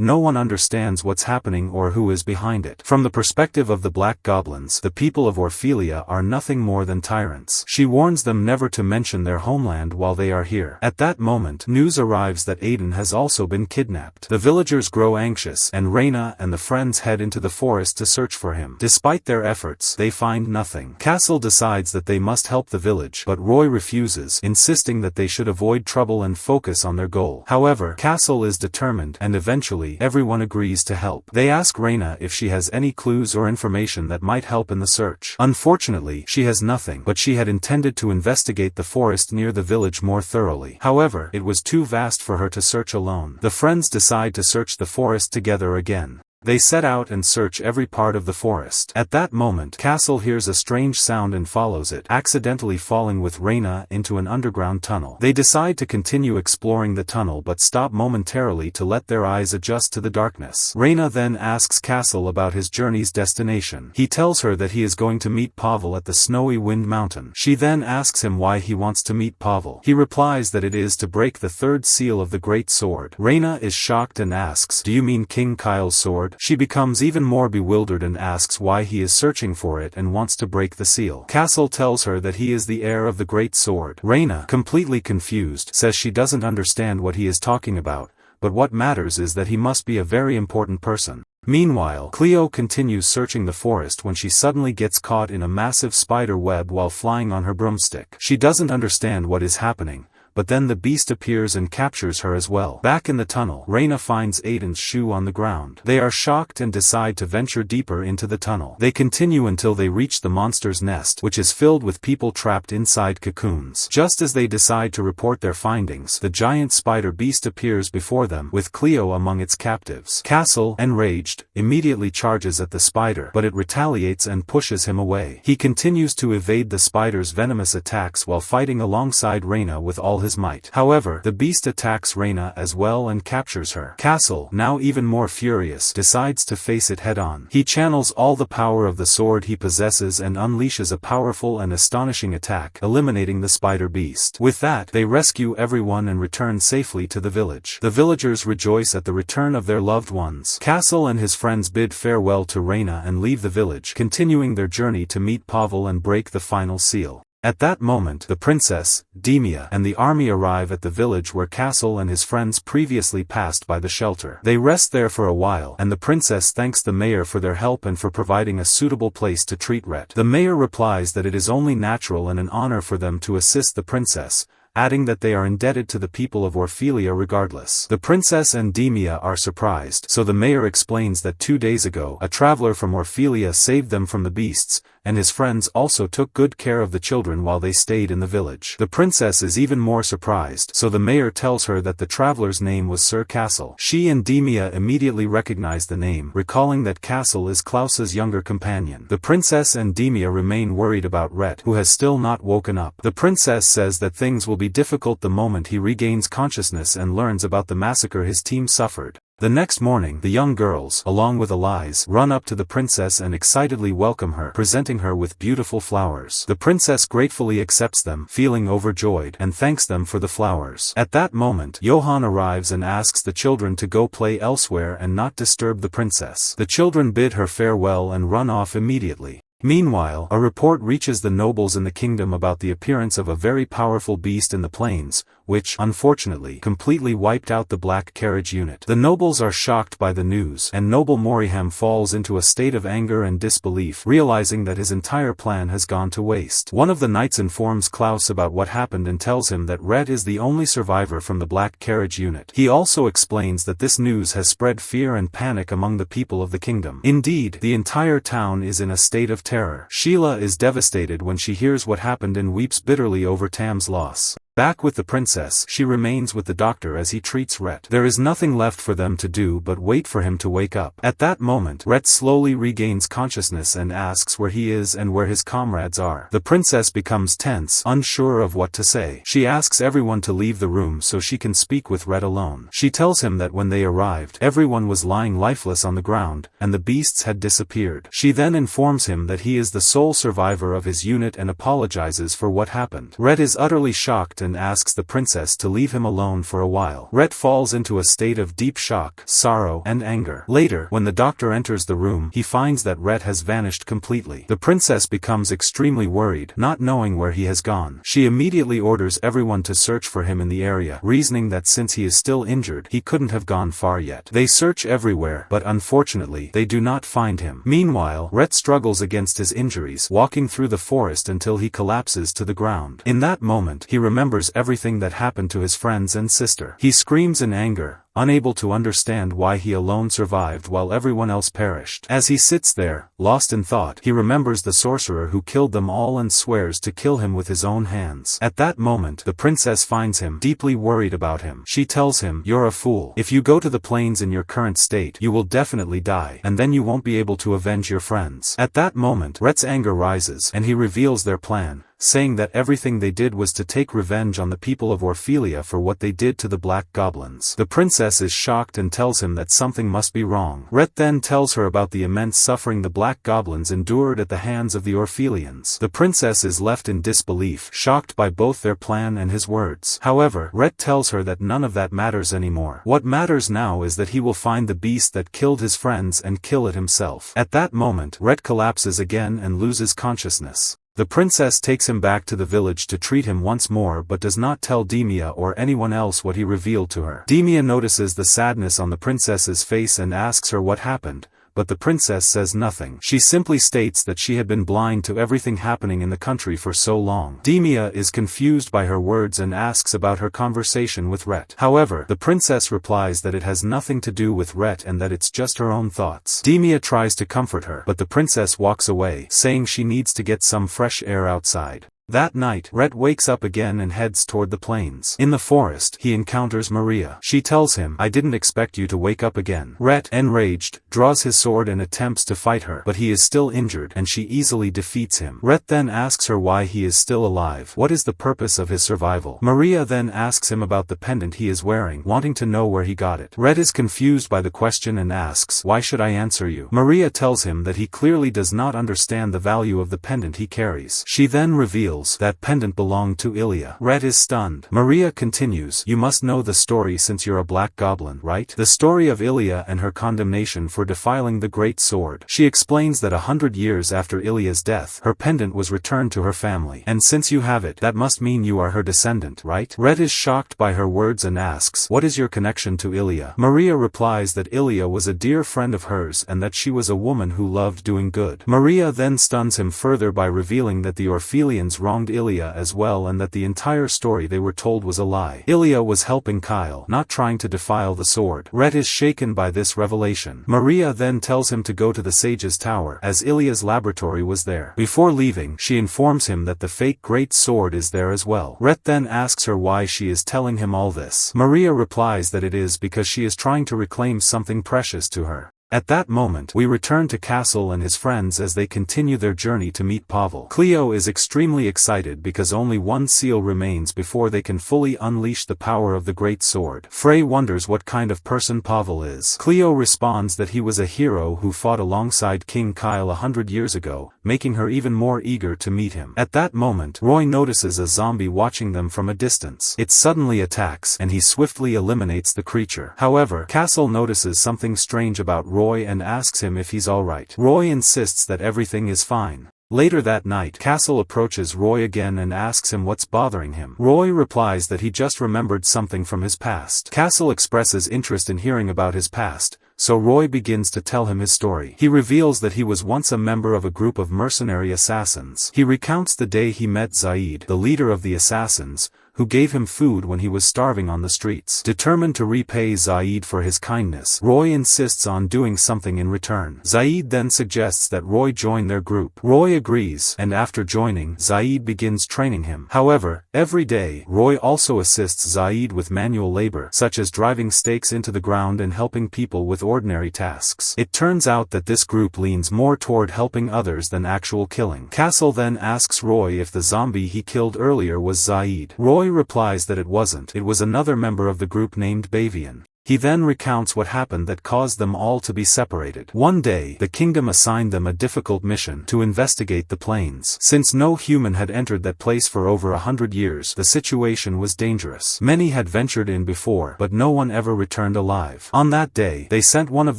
no one understands what's happening or who is behind it. From the perspective of the black goblins, the people of Orphelia are nothing more than tyrants. She warns them never to mention their homeland while they are here. At that moment, news arrives that Aiden has also been kidnapped. The villagers grow anxious, and Reina and the friends head into the forest to search for him. Despite their efforts, they find nothing. Castle decides that they must help the village, but Roy refuses, insisting that they should avoid trouble and focus on their goal. However, Castle is determined, and eventually, everyone agrees to help. They ask Reina if she has any clues or information that might help in the search. Unfortunately, she has nothing, but she had intended to investigate the forest near the village more thoroughly. However, it was too vast for her to search alone. The friends decide to search the forest together again. They set out and search every part of the forest. At that moment, Castle hears a strange sound and follows it, accidentally falling with Reina into an underground tunnel. They decide to continue exploring the tunnel but stop momentarily to let their eyes adjust to the darkness. Reina then asks Castle about his journey's destination. He tells her that he is going to meet Pavel at the Snowy Wind Mountain. She then asks him why he wants to meet Pavel. He replies that it is to break the third seal of the Great Sword. Reina is shocked and asks, "Do you mean King Kyle's sword?" She becomes even more bewildered and asks why he is searching for it and wants to break the seal. Castle tells her that he is the heir of the Great Sword. Reina, completely confused, says she doesn't understand what he is talking about, but what matters is that he must be a very important person. Meanwhile, Cleo continues searching the forest when she suddenly gets caught in a massive spider web while flying on her broomstick. She doesn't understand what is happening, but then the beast appears and captures her as well. Back in the tunnel, Reina finds Aiden's shoe on the ground. They are shocked and decide to venture deeper into the tunnel. They continue until they reach the monster's nest, which is filled with people trapped inside cocoons. Just as they decide to report their findings, the giant spider beast appears before them, with Cleo among its captives. Castle, enraged, immediately charges at the spider, but it retaliates and pushes him away. He continues to evade the spider's venomous attacks while fighting alongside Reina with all his might. However, the beast attacks Reina as well and captures her. Castle, now even more furious, decides to face it head-on. He channels all the power of the sword he possesses and unleashes a powerful and astonishing attack, eliminating the spider beast. With that, they rescue everyone and return safely to the village. The villagers rejoice at the return of their loved ones. Castle and his friends bid farewell to Reina and leave the village, continuing their journey to meet Pavel and break the final seal. At that moment, the princess, Demia, and the army arrive at the village where Castle and his friends previously passed by the shelter. They rest there for a while, and the princess thanks the mayor for their help and for providing a suitable place to treat Rhett. The mayor replies that it is only natural and an honor for them to assist the princess, adding that they are indebted to the people of Orphelia regardless. The princess and Demia are surprised, so the mayor explains that 2 days ago a traveler from Orphelia saved them from the beasts, and his friends also took good care of the children while they stayed in the village. The princess is even more surprised, so the mayor tells her that the traveler's name was Sir Castle. She and Demia immediately recognize the name, recalling that Castle is Klaus's younger companion. The princess and Demia remain worried about Rhett, who has still not woken up. The princess says that things will be difficult the moment he regains consciousness and learns about the massacre his team suffered. The next morning, the young girls, along with Elise, run up to the princess and excitedly welcome her, presenting her with beautiful flowers. The princess gratefully accepts them, feeling overjoyed, and thanks them for the flowers. At that moment, Johann arrives and asks the children to go play elsewhere and not disturb the princess. The children bid her farewell and run off immediately. Meanwhile, a report reaches the nobles in the kingdom about the appearance of a very powerful beast in the plains, which, unfortunately, completely wiped out the black carriage unit. The nobles are shocked by the news, and Noble Moriham falls into a state of anger and disbelief, realizing that his entire plan has gone to waste. One of the knights informs Klaus about what happened and tells him that Red is the only survivor from the black carriage unit. He also explains that this news has spread fear and panic among the people of the kingdom. Indeed, the entire town is in a state of terror. Sheila is devastated when she hears what happened and weeps bitterly over Tam's loss. Back with the princess, she remains with the doctor as he treats Rhett. There is nothing left for them to do but wait for him to wake up. At that moment, Rhett slowly regains consciousness and asks where he is and where his comrades are. The princess becomes tense, unsure of what to say. She asks everyone to leave the room so she can speak with Rhett alone. She tells him that when they arrived, everyone was lying lifeless on the ground, and the beasts had disappeared. She then informs him that he is the sole survivor of his unit and apologizes for what happened. Rhett is utterly shocked and asks the princess to leave him alone for a while. Rhett falls into a state of deep shock, sorrow, and anger. Later, when the doctor enters the room, he finds that Rhett has vanished completely. The princess becomes extremely worried, not knowing where he has gone. She immediately orders everyone to search for him in the area, reasoning that since he is still injured, he couldn't have gone far yet. They search everywhere, but unfortunately, they do not find him. Meanwhile, Rhett struggles against his injuries, walking through the forest until he collapses to the ground. In that moment, he remembers everything that happened to his friends and sister. He screams in anger, unable to understand why he alone survived while everyone else perished. As he sits there, lost in thought, he remembers the sorcerer who killed them all and swears to kill him with his own hands. At that moment, the princess finds him, deeply worried about him. She tells him, "You're a fool. If you go to the plains in your current state, you will definitely die, and then you won't be able to avenge your friends." At that moment, Rhett's anger rises, and he reveals their plan, saying that everything they did was to take revenge on the people of Orphelia for what they did to the black goblins. The princess is shocked and tells him that something must be wrong. Rhett then tells her about the immense suffering the black goblins endured at the hands of the Orphelians. The princess is left in disbelief, shocked by both their plan and his words. However, Rhett tells her that none of that matters anymore. What matters now is that he will find the beast that killed his friends and kill it himself. At that moment, Rhett collapses again and loses consciousness. The princess takes him back to the village to treat him once more but does not tell Demia or anyone else what he revealed to her. Demia notices the sadness on the princess's face and asks her what happened, but the princess says nothing. She simply states that she had been blind to everything happening in the country for so long. Demia is confused by her words and asks about her conversation with Ret. However, the princess replies that it has nothing to do with Ret and that it's just her own thoughts. Demia tries to comfort her, but the princess walks away, saying she needs to get some fresh air outside. That night, Ret wakes up again and heads toward the plains. In the forest, he encounters Maria. She tells him, "I didn't expect you to wake up again." Ret, enraged, draws his sword and attempts to fight her, but he is still injured and she easily defeats him. Ret then asks her why he is still alive. What is the purpose of his survival? Maria then asks him about the pendant he is wearing, wanting to know where he got it. Ret is confused by the question and asks, "Why should I answer you?" Maria tells him that he clearly does not understand the value of the pendant he carries. She then reveals that pendant belonged to Ilia. Ret is stunned. Maria continues, "You must know the story since you're a black goblin, right? The story of Ilia and her condemnation for defiling the great sword." She explains that 100 years after Ilia's death, her pendant was returned to her family. "And since you have it, that must mean you are her descendant, right?" Ret is shocked by her words and asks, "What is your connection to Ilia?" Maria replies that Ilia was a dear friend of hers and that she was a woman who loved doing good. Maria then stuns him further by revealing that the Orphelians wronged Ilia as well and that the entire story they were told was a lie. Ilia was helping Kyle, not trying to defile the sword. Ret is shaken by this revelation. Maria then tells him to go to the sage's tower, as Ilia's laboratory was there. Before leaving, she informs him that the fake great sword is there as well. Ret then asks her why she is telling him all this. Maria replies that it is because she is trying to reclaim something precious to her. At that moment, we return to Castle and his friends as they continue their journey to meet Pavel. Cleo is extremely excited because only one seal remains before they can fully unleash the power of the great sword. Frey wonders what kind of person Pavel is. Cleo responds that he was a hero who fought alongside King Kyle 100 years ago, making her even more eager to meet him. At that moment, Roy notices a zombie watching them from a distance. It suddenly attacks, and he swiftly eliminates the creature. However, Castle notices something strange about Roy and asks him if he's alright. Roy insists that everything is fine. Later that night, Castle approaches Roy again and asks him what's bothering him. Roy replies that he just remembered something from his past. Castle expresses interest in hearing about his past, so Roy begins to tell him his story. He reveals that he was once a member of a group of mercenary assassins. He recounts the day he met Zaid, the leader of the assassins, who gave him food when he was starving on the streets. Determined to repay Zaid for his kindness, Roy insists on doing something in return. Zaid then suggests that Roy join their group. Roy agrees, and after joining, Zaid begins training him. However, every day, Roy also assists Zaid with manual labor, such as driving stakes into the ground and helping people with ordinary tasks. It turns out that this group leans more toward helping others than actual killing. Castle then asks Roy if the zombie he killed earlier was Zaid. Roy replies that it wasn't. It was another member of the group named Bavian. He then recounts what happened that caused them all to be separated. One day, the kingdom assigned them a difficult mission to investigate the plains. Since no human had entered that place for over 100 years, the situation was dangerous. Many had ventured in before, but no one ever returned alive. On that day, they sent one of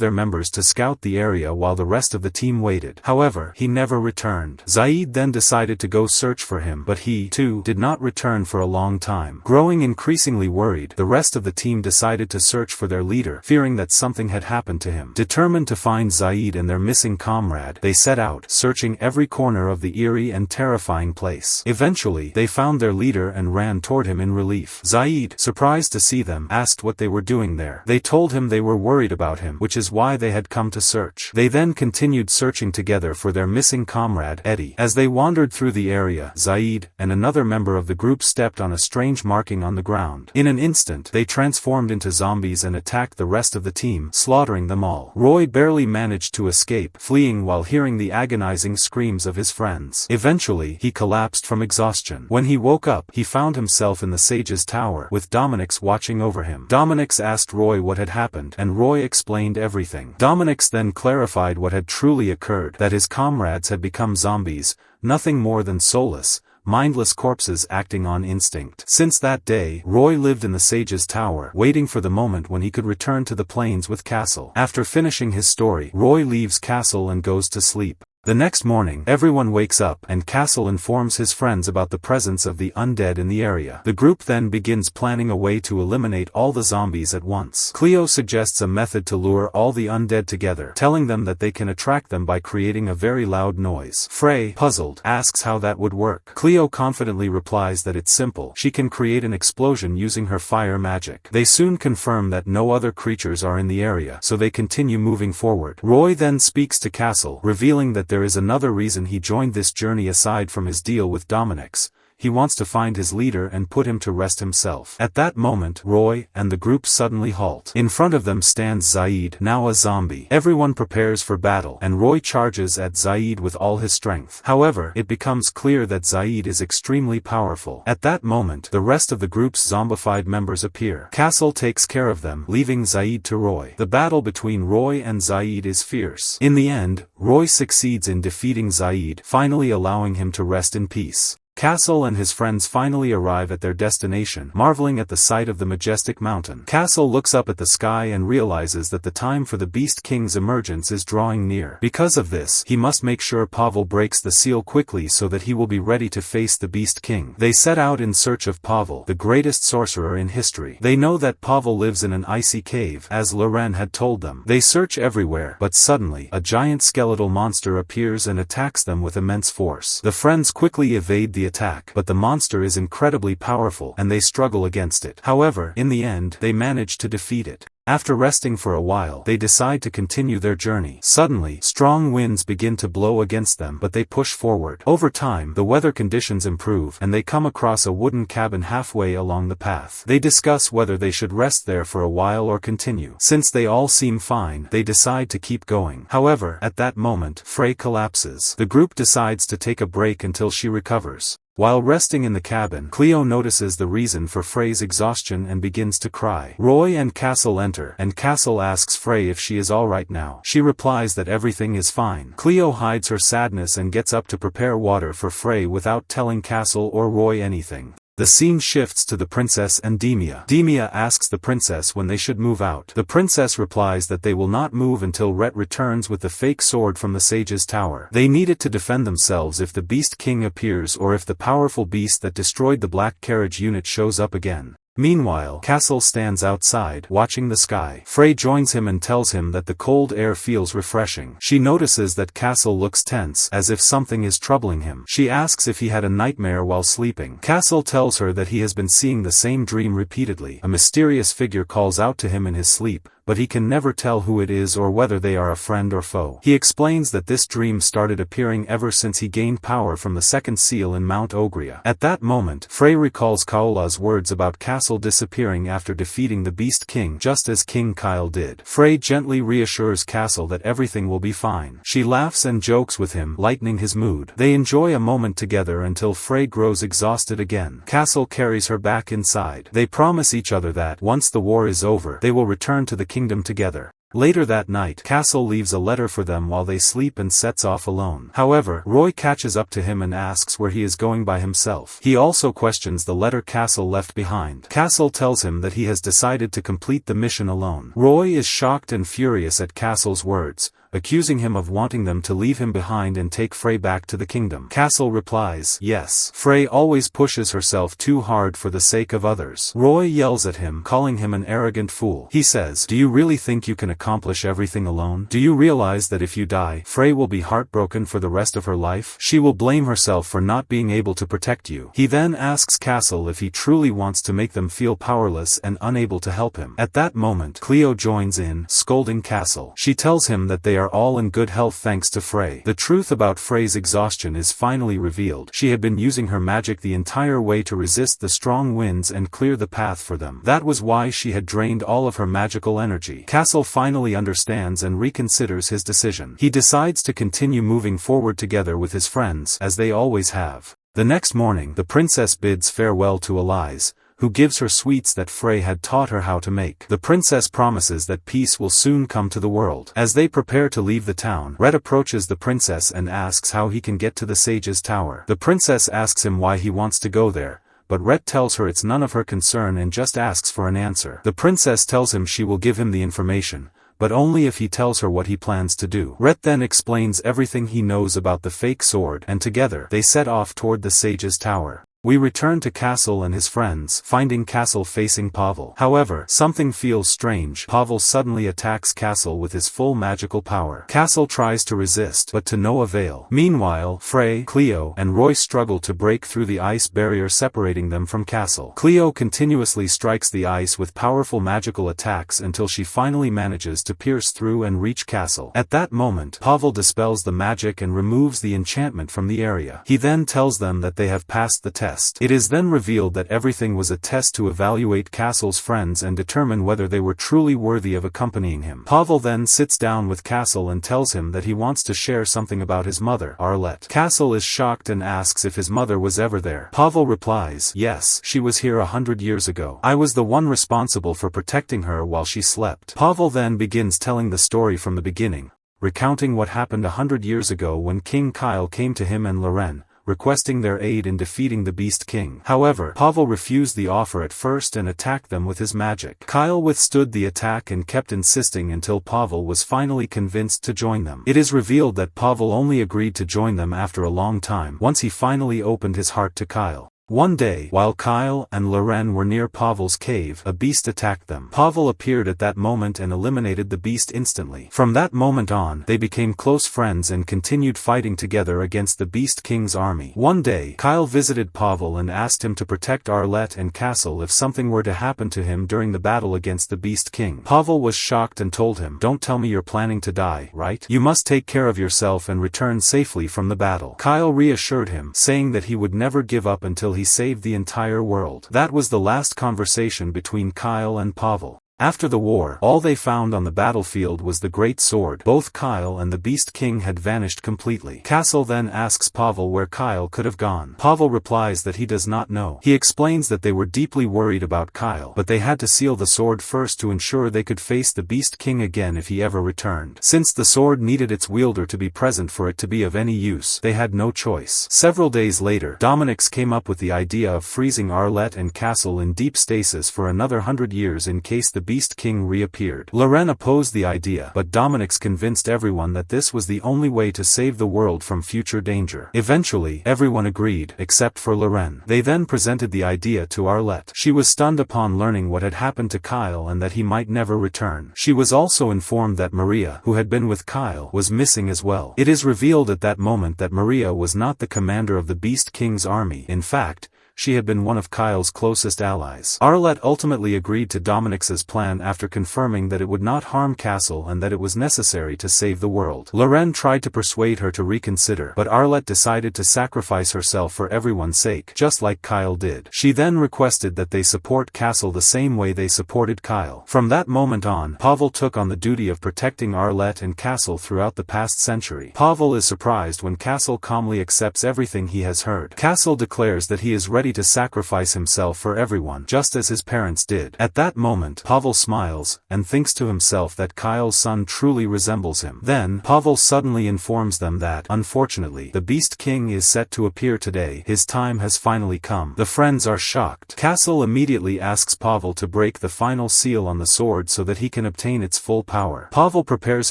their members to scout the area while the rest of the team waited. However, he never returned. Zaid then decided to go search for him, but he, too, did not return for a long time. Growing increasingly worried, the rest of the team decided to search for their leader, fearing that something had happened to him. Determined to find Zaid and their missing comrade, they set out, searching every corner of the eerie and terrifying place. Eventually, they found their leader and ran toward him in relief. Zaid, surprised to see them, asked what they were doing there. They told him they were worried about him, which is why they had come to search. They then continued searching together for their missing comrade, Eddie. As they wandered through the area, Zaid and another member of the group stepped on a strange marking on the ground. In an instant, they transformed into zombies and attacked the rest of the team, slaughtering them all. Roy barely managed to escape, fleeing while hearing the agonizing screams of his friends. Eventually, he collapsed from exhaustion. When he woke up, he found himself in the sage's tower, with Dominix watching over him. Dominix asked Roy what had happened, and Roy explained everything. Dominix then clarified what had truly occurred, that his comrades had become zombies, nothing more than soulless, mindless corpses acting on instinct. Since that day, Roy lived in the sage's tower, waiting for the moment when he could return to the plains with Castle. After finishing his story, Roy leaves Castle and goes to sleep. The next morning, everyone wakes up, and Castle informs his friends about the presence of the undead in the area. The group then begins planning a way to eliminate all the zombies at once. Cleo suggests a method to lure all the undead together, telling them that they can attract them by creating a very loud noise. Frey, puzzled, asks how that would work. Cleo confidently replies that it's simple. She can create an explosion using her fire magic. They soon confirm that no other creatures are in the area, so they continue moving forward. Roy then speaks to Castle, revealing that there is another reason he joined this journey aside from his deal with Dominic's. He wants to find his leader and put him to rest himself. At that moment, Roy and the group suddenly halt. In front of them stands Zaid, now a zombie. Everyone prepares for battle, and Roy charges at Zaid with all his strength. However, it becomes clear that Zaid is extremely powerful. At that moment, the rest of the group's zombified members appear. Castle takes care of them, leaving Zaid to Roy. The battle between Roy and Zaid is fierce. In the end, Roy succeeds in defeating Zaid, finally allowing him to rest in peace. Castle and his friends finally arrive at their destination, marveling at the sight of the majestic mountain. Castle looks up at the sky and realizes that the time for the Beast King's emergence is drawing near. Because of this, he must make sure Pavel breaks the seal quickly so that he will be ready to face the Beast King. They set out in search of Pavel, the greatest sorcerer in history. They know that Pavel lives in an icy cave, as Loren had told them. They search everywhere, but suddenly, a giant skeletal monster appears and attacks them with immense force. The friends quickly evade the attack, but the monster is incredibly powerful, and they struggle against it. However, in the end, they manage to defeat it. After resting for a while, they decide to continue their journey. Suddenly, strong winds begin to blow against them, but they push forward. Over time, the weather conditions improve, and they come across a wooden cabin halfway along the path. They discuss whether they should rest there for a while or continue. Since they all seem fine, they decide to keep going. However, at that moment, Frey collapses. The group decides to take a break until she recovers. While resting in the cabin, Cleo notices the reason for Frey's exhaustion and begins to cry. Roy and Castle enter, and Castle asks Frey if she is alright now. She replies that everything is fine. Cleo hides her sadness and gets up to prepare water for Frey without telling Castle or Roy anything. The scene shifts to the princess and Demia. Demia asks the princess when they should move out. The princess replies that they will not move until Rhett returns with the fake sword from the sage's tower. They need it to defend themselves if the Beast King appears or if the powerful beast that destroyed the Black Carriage unit shows up again. Meanwhile, Castle stands outside, watching the sky. Frey joins him and tells him that the cold air feels refreshing. She notices that Castle looks tense, as if something is troubling him. She asks if he had a nightmare while sleeping. Castle tells her that he has been seeing the same dream repeatedly. A mysterious figure calls out to him in his sleep, but he can never tell who it is or whether they are a friend or foe. He explains that this dream started appearing ever since he gained power from the second seal in Mount Ogria. At that moment, Frey recalls Kaola's words about Castle disappearing after defeating the Beast King just as King Kyle did. Frey gently reassures Castle that everything will be fine. She laughs and jokes with him, lightening his mood. They enjoy a moment together until Frey grows exhausted again. Castle carries her back inside. They promise each other that, once the war is over, they will return to the kingdom together. Later that night, Castle leaves a letter for them while they sleep and sets off alone. However, Roy catches up to him and asks where he is going by himself. He also questions the letter Castle left behind. Castle tells him that he has decided to complete the mission alone. Roy is shocked and furious at Castle's words, accusing him of wanting them to leave him behind and take Frey back to the kingdom. Castle replies, yes. Frey always pushes herself too hard for the sake of others. Roy yells at him, calling him an arrogant fool. He says, do you really think you can accomplish everything alone? Do you realize that if you die, Frey will be heartbroken for the rest of her life? She will blame herself for not being able to protect you. He then asks Castle if he truly wants to make them feel powerless and unable to help him. At that moment, Cleo joins in, scolding Castle. She tells him that they are all in good health thanks to Frey. The truth about Frey's exhaustion is finally revealed. She had been using her magic the entire way to resist the strong winds and clear the path for them. That was why she had drained all of her magical energy. Castle finally understands and reconsiders his decision. He decides to continue moving forward together with his friends, as they always have. The next morning, the princess bids farewell to Elise, who gives her sweets that Frey had taught her how to make. The princess promises that peace will soon come to the world. As they prepare to leave the town, Rhett approaches the princess and asks how he can get to the sage's tower. The princess asks him why he wants to go there, but Rhett tells her it's none of her concern and just asks for an answer. The princess tells him she will give him the information, but only if he tells her what he plans to do. Rhett then explains everything he knows about the fake sword, and together they set off toward the sage's tower. We return to Castle and his friends, finding Castle facing Pavel. However, something feels strange. Pavel suddenly attacks Castle with his full magical power. Castle tries to resist, but to no avail. Meanwhile, Frey, Cleo, and Roy struggle to break through the ice barrier separating them from Castle. Cleo continuously strikes the ice with powerful magical attacks until she finally manages to pierce through and reach Castle. At that moment, Pavel dispels the magic and removes the enchantment from the area. He then tells them that they have passed the test. It is then revealed that everything was a test to evaluate Castle's friends and determine whether they were truly worthy of accompanying him. Pavel then sits down with Castle and tells him that he wants to share something about his mother, Arlette. Castle is shocked and asks if his mother was ever there. Pavel replies, "Yes, she was here 100 years ago. I was the one responsible for protecting her while she slept." Pavel then begins telling the story from the beginning, recounting what happened 100 years ago when King Kyle came to him and Loren, requesting their aid in defeating the Beast King. However, Pavel refused the offer at first and attacked them with his magic. Kyle withstood the attack and kept insisting until Pavel was finally convinced to join them. It is revealed that Pavel only agreed to join them after a long time, once he finally opened his heart to Kyle. One day, while Kyle and Loren were near Pavel's cave, a beast attacked them. Pavel appeared at that moment and eliminated the beast instantly. From that moment on, they became close friends and continued fighting together against the Beast King's army. One day, Kyle visited Pavel and asked him to protect Arlette and Castle if something were to happen to him during the battle against the Beast King. Pavel was shocked and told him, "Don't tell me you're planning to die, right? You must take care of yourself and return safely from the battle." Kyle reassured him, saying that he would never give up until he saved the entire world. That was the last conversation between Kyle and Pavel. After the war, all they found on the battlefield was the great sword. Both Kyle and the Beast King had vanished completely. Castle then asks Pavel where Kyle could have gone. Pavel replies that he does not know. He explains that they were deeply worried about Kyle, but they had to seal the sword first to ensure they could face the Beast King again if he ever returned. Since the sword needed its wielder to be present for it to be of any use, they had no choice. Several days later, Dominix came up with the idea of freezing Arlette and Castle in deep stasis for another 100 years in case the Beast King reappeared. Loren opposed the idea, but Dominix convinced everyone that this was the only way to save the world from future danger. Eventually, everyone agreed, except for Loren. They then presented the idea to Arlette. She was stunned upon learning what had happened to Kyle and that he might never return. She was also informed that Maria, who had been with Kyle, was missing as well. It is revealed at that moment that Maria was not the commander of the Beast King's army. In fact, she had been one of Kyle's closest allies. Arlette ultimately agreed to Dominix's plan after confirming that it would not harm Castle and that it was necessary to save the world. Loren tried to persuade her to reconsider, but Arlette decided to sacrifice herself for everyone's sake, just like Kyle did. She then requested that they support Castle the same way they supported Kyle. From that moment on, Pavel took on the duty of protecting Arlette and Castle throughout the past century. Pavel is surprised when Castle calmly accepts everything he has heard. Castle declares that he is ready to sacrifice himself for everyone, just as his parents did. At that moment, Pavel smiles, and thinks to himself that Kyle's son truly resembles him. Then, Pavel suddenly informs them that, unfortunately, the Beast King is set to appear today. His time has finally come. The friends are shocked. Castle immediately asks Pavel to break the final seal on the sword so that he can obtain its full power. Pavel prepares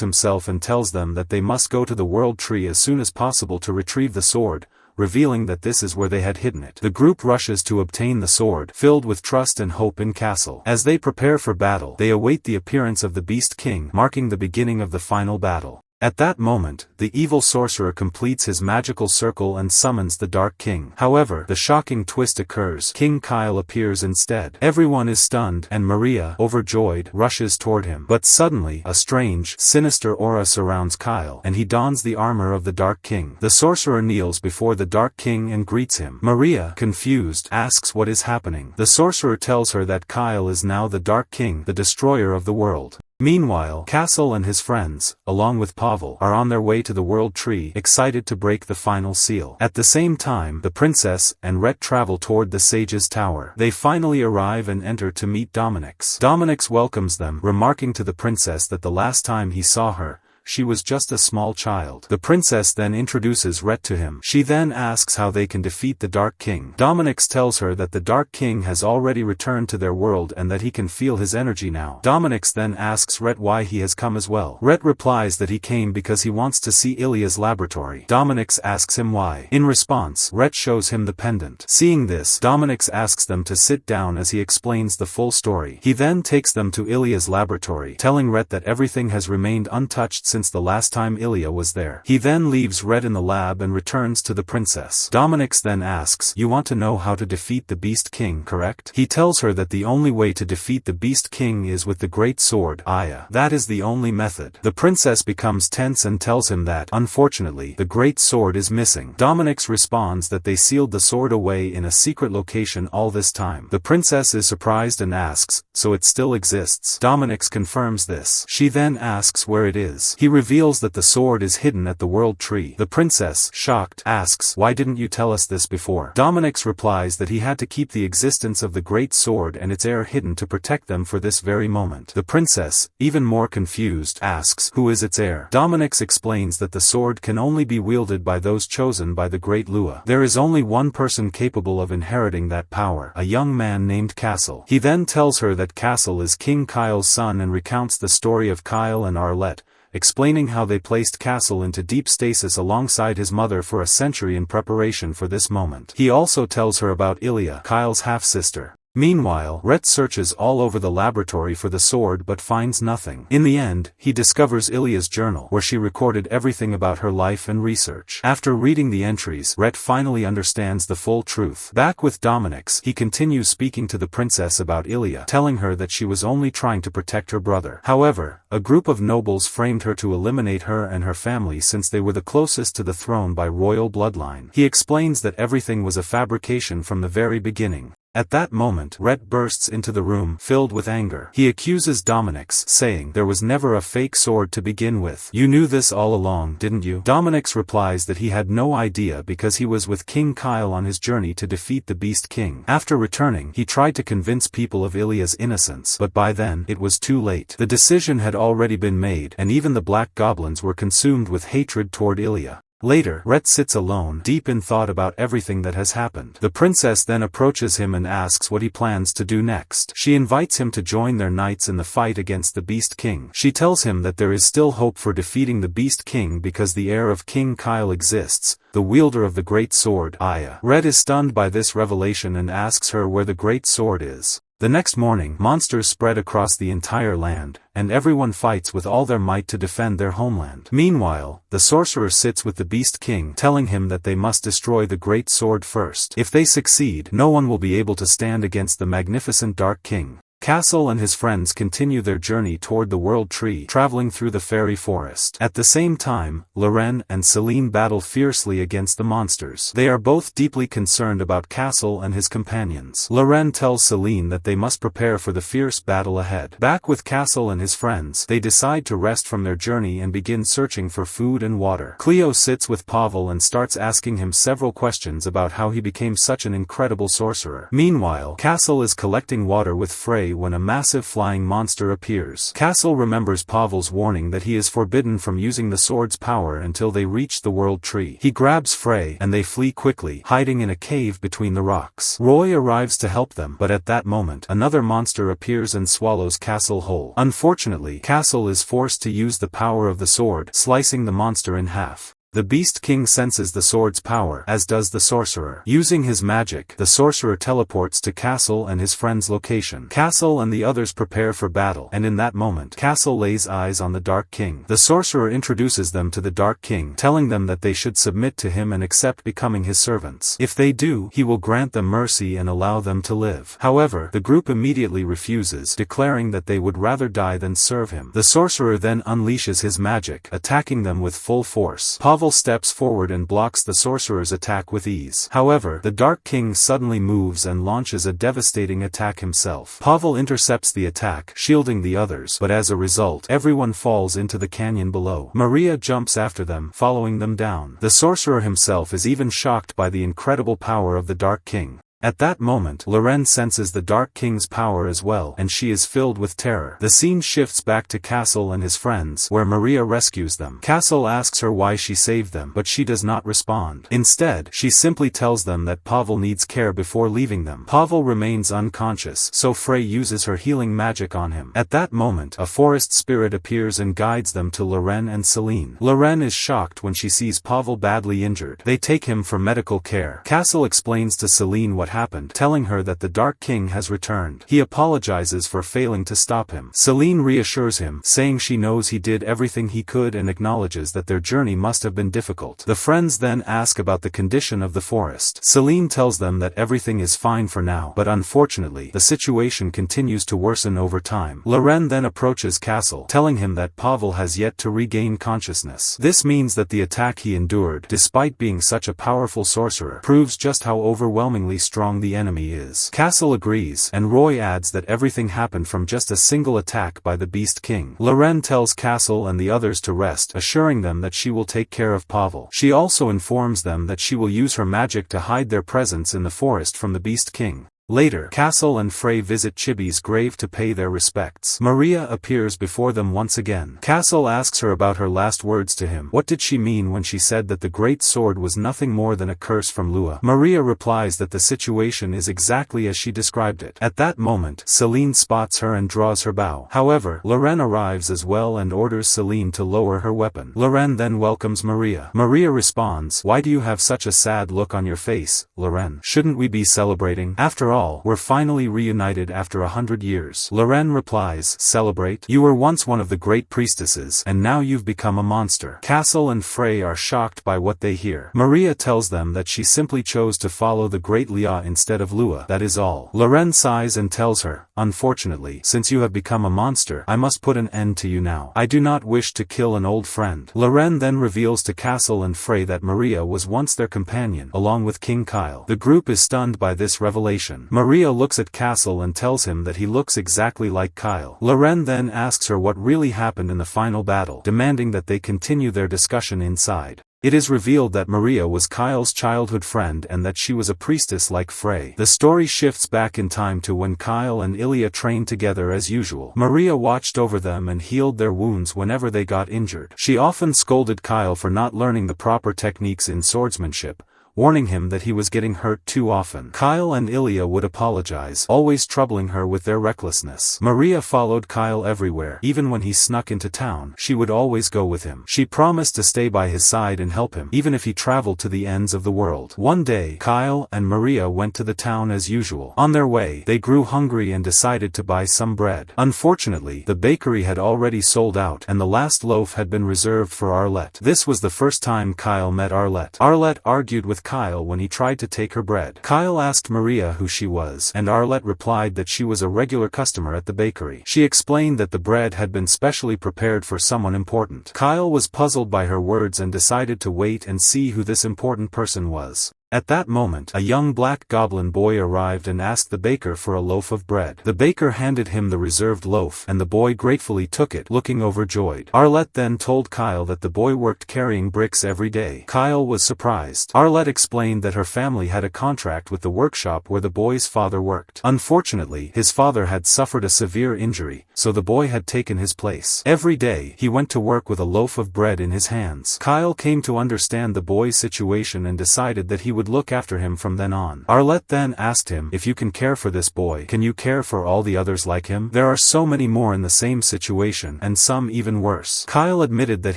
himself and tells them that they must go to the World Tree as soon as possible to retrieve the sword, revealing that this is where they had hidden it. The group rushes to obtain the sword, filled with trust and hope in Castle. As they prepare for battle, they await the appearance of the Beast King, marking the beginning of the final battle. At that moment, the evil sorcerer completes his magical circle and summons the Dark King. However, the shocking twist occurs. King Kyle appears instead. Everyone is stunned, and Maria, overjoyed, rushes toward him. But suddenly, a strange, sinister aura surrounds Kyle, and he dons the armor of the Dark King. The sorcerer kneels before the Dark King and greets him. Maria, confused, asks what is happening. The sorcerer tells her that Kyle is now the Dark King, the destroyer of the world. Meanwhile, Castle and his friends, along with Pavel, are on their way to the World Tree, excited to break the final seal. At the same time, the princess and Rhett travel toward the sage's tower. They finally arrive and enter to meet Dominix. Dominix welcomes them, remarking to the princess that the last time he saw her, she was just a small child. The princess then introduces Rhett to him. She then asks how they can defeat the Dark King. Dominic's tells her that the Dark King has already returned to their world and that he can feel his energy now. Dominic's then asks Rhett why he has come as well. Rhett replies that he came because he wants to see Ilia's laboratory. Dominic's asks him why. In response, Rhett shows him the pendant. Seeing this, Dominic's asks them to sit down as he explains the full story. He then takes them to Ilia's laboratory, telling Rhett that everything has remained untouched since the last time Ilia was there. He then leaves Rhett in the lab and returns to the princess. Dominic's then asks, "You want to know how to defeat the Beast King, correct?" He tells her that the only way to defeat the Beast King is with the great sword, Ilia. That is the only method. The princess becomes tense and tells him that, unfortunately, the great sword is missing. Dominic's responds that they sealed the sword away in a secret location all this time. The princess is surprised and asks, "So it still exists?" Dominic's confirms this. She then asks where it is. He reveals that the sword is hidden at the World Tree. The princess, shocked, asks, "Why didn't you tell us this before?" Dominic's replies that he had to keep the existence of the great sword and its heir hidden to protect them for this very moment. The princess, even more confused, asks, "Who is its heir?" Dominic's explains that the sword can only be wielded by those chosen by the great Lua. There is only one person capable of inheriting that power, a young man named Castle. He then tells her that Castle is King Kyle's son and recounts the story of Kyle and Arlette, explaining how they placed Castle into deep stasis alongside his mother for a century in preparation for this moment. He also tells her about Ilia, Kyle's half-sister. Meanwhile, Rhett searches all over the laboratory for the sword but finds nothing. In the end, he discovers Ilia's journal, where she recorded everything about her life and research. After reading the entries, Rhett finally understands the full truth. Back with Dominic's, he continues speaking to the princess about Ilia, telling her that she was only trying to protect her brother. However, a group of nobles framed her to eliminate her and her family since they were the closest to the throne by royal bloodline. He explains that everything was a fabrication from the very beginning. At that moment, Rhett bursts into the room, filled with anger. He accuses Dominic's, saying, "There was never a fake sword to begin with. You knew this all along, didn't you?" Dominic's replies that he had no idea because he was with King Kyle on his journey to defeat the Beast King. After returning, he tried to convince people of Ilia's innocence, but by then, it was too late. The decision had already been made, and even the black goblins were consumed with hatred toward Ilia. Later, Rhett sits alone, deep in thought about everything that has happened. The princess then approaches him and asks what he plans to do next. She invites him to join their knights in the fight against the Beast King. She tells him that there is still hope for defeating the Beast King because the heir of King Kyle exists, the wielder of the great sword, Ilia. Rhett is stunned by this revelation and asks her where the great sword is. The next morning, monsters spread across the entire land, and everyone fights with all their might to defend their homeland. Meanwhile, the sorcerer sits with the Beast King, telling him that they must destroy the great sword first. If they succeed, no one will be able to stand against the magnificent Dark King. Castle and his friends continue their journey toward the World Tree, traveling through the fairy forest. At the same time, Loren and Celine battle fiercely against the monsters. They are both deeply concerned about Castle and his companions. Loren tells Celine that they must prepare for the fierce battle ahead. Back with Castle and his friends, they decide to rest from their journey and begin searching for food and water. Cleo sits with Pavel and starts asking him several questions about how he became such an incredible sorcerer. Meanwhile, Castle is collecting water with Frey when a massive flying monster appears. Castle remembers Pavel's warning that he is forbidden from using the sword's power until they reach the World Tree. He grabs Frey, and they flee quickly, hiding in a cave between the rocks. Roy arrives to help them, but at that moment, another monster appears and swallows Castle whole. Unfortunately, Castle is forced to use the power of the sword, slicing the monster in half. The Beast King senses the sword's power, as does the sorcerer. Using his magic, the sorcerer teleports to Castle and his friend's location. Castle and the others prepare for battle, and in that moment, Castle lays eyes on the Dark King. The sorcerer introduces them to the Dark King, telling them that they should submit to him and accept becoming his servants. If they do, he will grant them mercy and allow them to live. However, the group immediately refuses, declaring that they would rather die than serve him. The sorcerer then unleashes his magic, attacking them with full force. Pavel steps forward and blocks the sorcerer's attack with ease. However, the Dark King suddenly moves and launches a devastating attack himself. Pavel intercepts the attack, shielding the others, but as a result, everyone falls into the canyon below. Maria jumps after them, following them down. The sorcerer himself is even shocked by the incredible power of the Dark King. At that moment, Loren senses the Dark King's power as well, and she is filled with terror. The scene shifts back to Castle and his friends, where Maria rescues them. Castle asks her why she saved them, but she does not respond. Instead, she simply tells them that Pavel needs care before leaving them. Pavel remains unconscious, so Frey uses her healing magic on him. At that moment, a forest spirit appears and guides them to Loren and Celine. Loren is shocked when she sees Pavel badly injured. They take him for medical care. Castle explains to Celine what happened, telling her that the Dark King has returned. He apologizes for failing to stop him. Celine reassures him, saying she knows he did everything he could and acknowledges that their journey must have been difficult. The friends then ask about the condition of the forest. Celine tells them that everything is fine for now, but unfortunately, the situation continues to worsen over time. Loren then approaches Castle, telling him that Pavel has yet to regain consciousness. This means that the attack he endured, despite being such a powerful sorcerer, proves just how overwhelmingly strong the enemy is. Castle agrees, and Roy adds that everything happened from just a single attack by the Beast King. Loren tells Castle and the others to rest, assuring them that she will take care of Pavel. She also informs them that she will use her magic to hide their presence in the forest from the Beast King. Later, Castle and Frey visit Chibi's grave to pay their respects. Maria appears before them once again. Castle asks her about her last words to him. What did she mean when she said that the great sword was nothing more than a curse from Lua? Maria replies that the situation is exactly as she described it. At that moment, Celine spots her and draws her bow. However, Loren arrives as well and orders Celine to lower her weapon. Loren then welcomes Maria. Maria responds, "Why do you have such a sad look on your face, Loren? Shouldn't we be celebrating? After all, we're finally reunited after 100 years. Loren replies, "Celebrate? You were once one of the great priestesses, and now you've become a monster." Castle and Frey are shocked by what they hear. Maria tells them that she simply chose to follow the great Lia instead of Lua, that is all. Loren sighs and tells her, "Unfortunately, since you have become a monster, I must put an end to you now. I do not wish to kill an old friend." Loren then reveals to Castle and Frey that Maria was once their companion, along with King Kyle. The group is stunned by this revelation. Maria looks at Castle and tells him that he looks exactly like Kyle. Loren then asks her what really happened in the final battle, demanding that they continue their discussion inside. It is revealed that Maria was Kyle's childhood friend and that she was a priestess like Frey. The story shifts back in time to when Kyle and Ilia trained together as usual. Maria watched over them and healed their wounds whenever they got injured. She often scolded Kyle for not learning the proper techniques in swordsmanship, warning him that he was getting hurt too often. Kyle and Ilia would apologize, always troubling her with their recklessness. Maria followed Kyle everywhere. Even when he snuck into town, she would always go with him. She promised to stay by his side and help him, even if he traveled to the ends of the world. One day, Kyle and Maria went to the town as usual. On their way, they grew hungry and decided to buy some bread. Unfortunately, the bakery had already sold out, and the last loaf had been reserved for Arlette. This was the first time Kyle met Arlette. Arlette argued with Kyle when he tried to take her bread. Kyle asked Maria who she was, and Arlette replied that she was a regular customer at the bakery. She explained that the bread had been specially prepared for someone important. Kyle was puzzled by her words and decided to wait and see who this important person was. At that moment, a young black goblin boy arrived and asked the baker for a loaf of bread. The baker handed him the reserved loaf, and the boy gratefully took it, looking overjoyed. Arlette then told Kyle that the boy worked carrying bricks every day. Kyle was surprised. Arlette explained that her family had a contract with the workshop where the boy's father worked. Unfortunately, his father had suffered a severe injury, so the boy had taken his place. Every day, he went to work with a loaf of bread in his hands. Kyle came to understand the boy's situation and decided that he would look after him from then on. Arlette then asked him, "If you can care for this boy, can you care for all the others like him? There are so many more in the same situation, and some even worse." Kyle admitted that